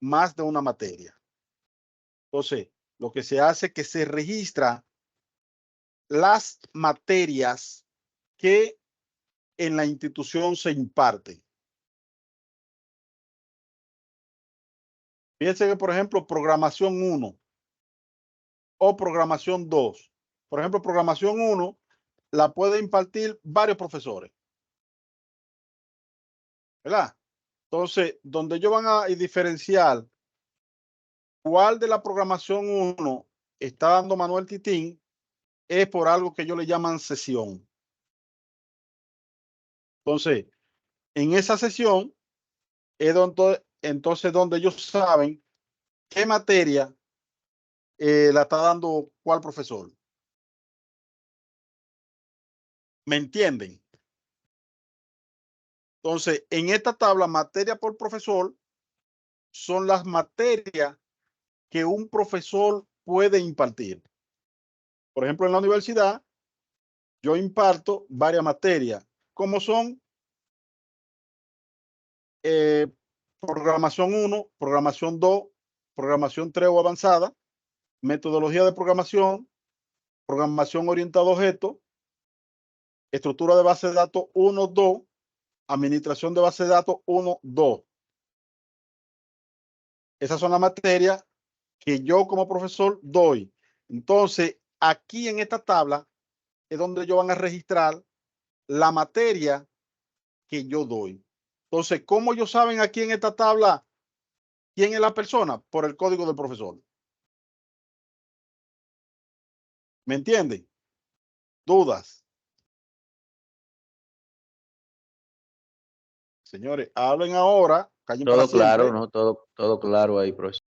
más de una materia. Entonces, lo que se hace es que se registra las materias que en la institución se imparten. Fíjense que, por ejemplo, programación 1 o programación 2. Por ejemplo, programación 1 la puede impartir varios profesores, ¿verdad? Entonces, donde ellos van a diferenciar cuál de la programación 1 está dando Manuel Titín es por algo que ellos le llaman sesión. Entonces, en esa sesión es entonces donde ellos saben qué materia la está dando cuál profesor. ¿Me entienden? Entonces, en esta tabla, materia por profesor, son las materias que un profesor puede impartir. Por ejemplo, en la universidad, yo imparto varias materias, como son programación 1, programación 2, programación 3 o avanzada, metodología de programación, programación orientada a objetos, estructura de base de datos 1, 2, administración de base de datos 1, 2. Esas son las materias que yo como profesor doy. Entonces, aquí en esta tabla es donde ellos van a registrar la materia que yo doy. Entonces, ¿cómo ellos saben aquí en esta tabla quién es la persona? Por el código del profesor. ¿Me entienden? ¿Dudas? Señores, hablen ahora. Todo claro, ¿no? Todo claro ahí, profesor.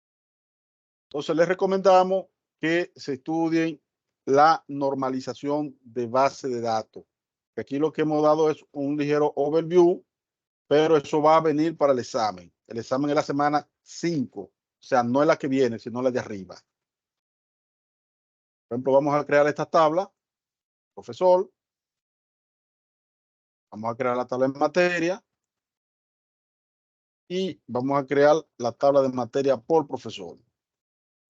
Entonces, les recomendamos que se estudien la normalización de base de datos. Aquí lo que hemos dado es un ligero overview, pero eso va a venir para el examen. El examen es la semana 5, o sea, no es la que viene, sino la de arriba. Por ejemplo, vamos a crear esta tabla, profesor. Vamos a crear la tabla de materia. Y vamos a crear la tabla de materia por profesor.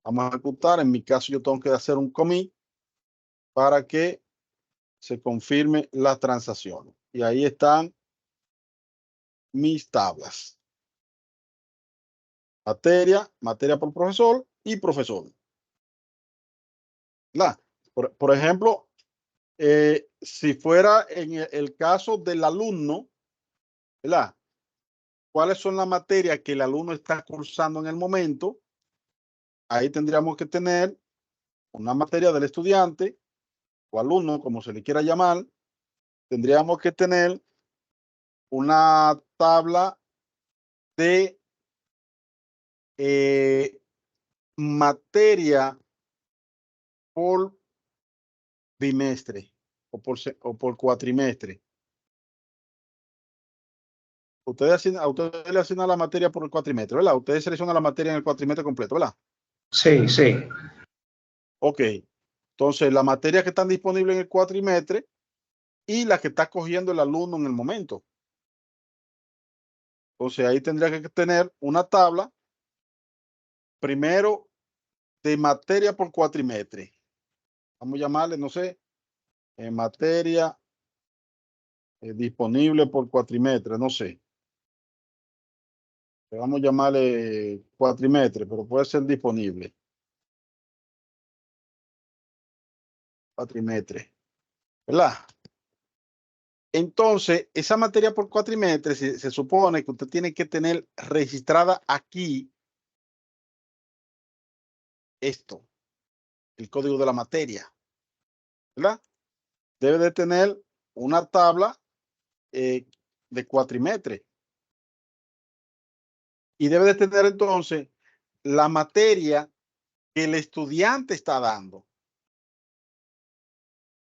Vamos a ejecutar. En mi caso, yo tengo que hacer un commit para que se confirme la transacción. Y ahí están mis tablas. Materia por profesor y profesor. Por ejemplo, si fuera en el caso del alumno, ¿verdad? ¿Cuáles son las materias que el alumno está cursando en el momento? Ahí tendríamos que tener una materia del estudiante o alumno, como se le quiera llamar. Tendríamos que tener una tabla de materia por bimestre o por cuatrimestre. A ustedes le asignan la materia por el cuatrimestre, ¿verdad? Ustedes seleccionan la materia en el cuatrimestre completo, ¿verdad? Sí, sí. Ok. Entonces, las materias que están disponibles en el cuatrimestre y las que está cogiendo el alumno en el momento. Entonces, ahí tendría que tener una tabla, primero, de materia por cuatrimestre. Vamos a llamarle, no sé, materia disponible por cuatrimestre, no sé. Vamos a llamarle cuatrimestre, pero puede ser disponible. Cuatrimestre, ¿verdad? Entonces, esa materia por cuatrimestre se supone que usted tiene que tener registrada aquí esto, el código de la materia, ¿verdad? Debe de tener una tabla de cuatrimestre. Y debe de tener entonces la materia que el estudiante está dando.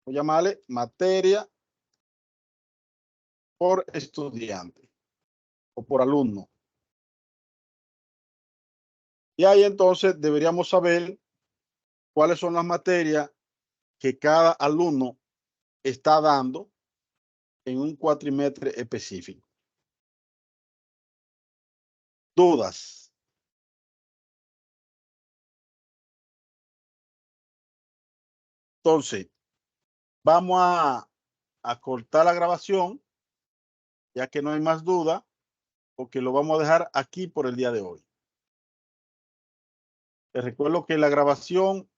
Voy a llamarle materia por estudiante o por alumno. Y ahí entonces deberíamos saber cuáles son las materias que cada alumno está dando en un cuatrimestre específico. ¿Dudas? Entonces, vamos a cortar la grabación, ya que no hay más duda, porque lo vamos a dejar aquí por el día de hoy. Les recuerdo que la grabación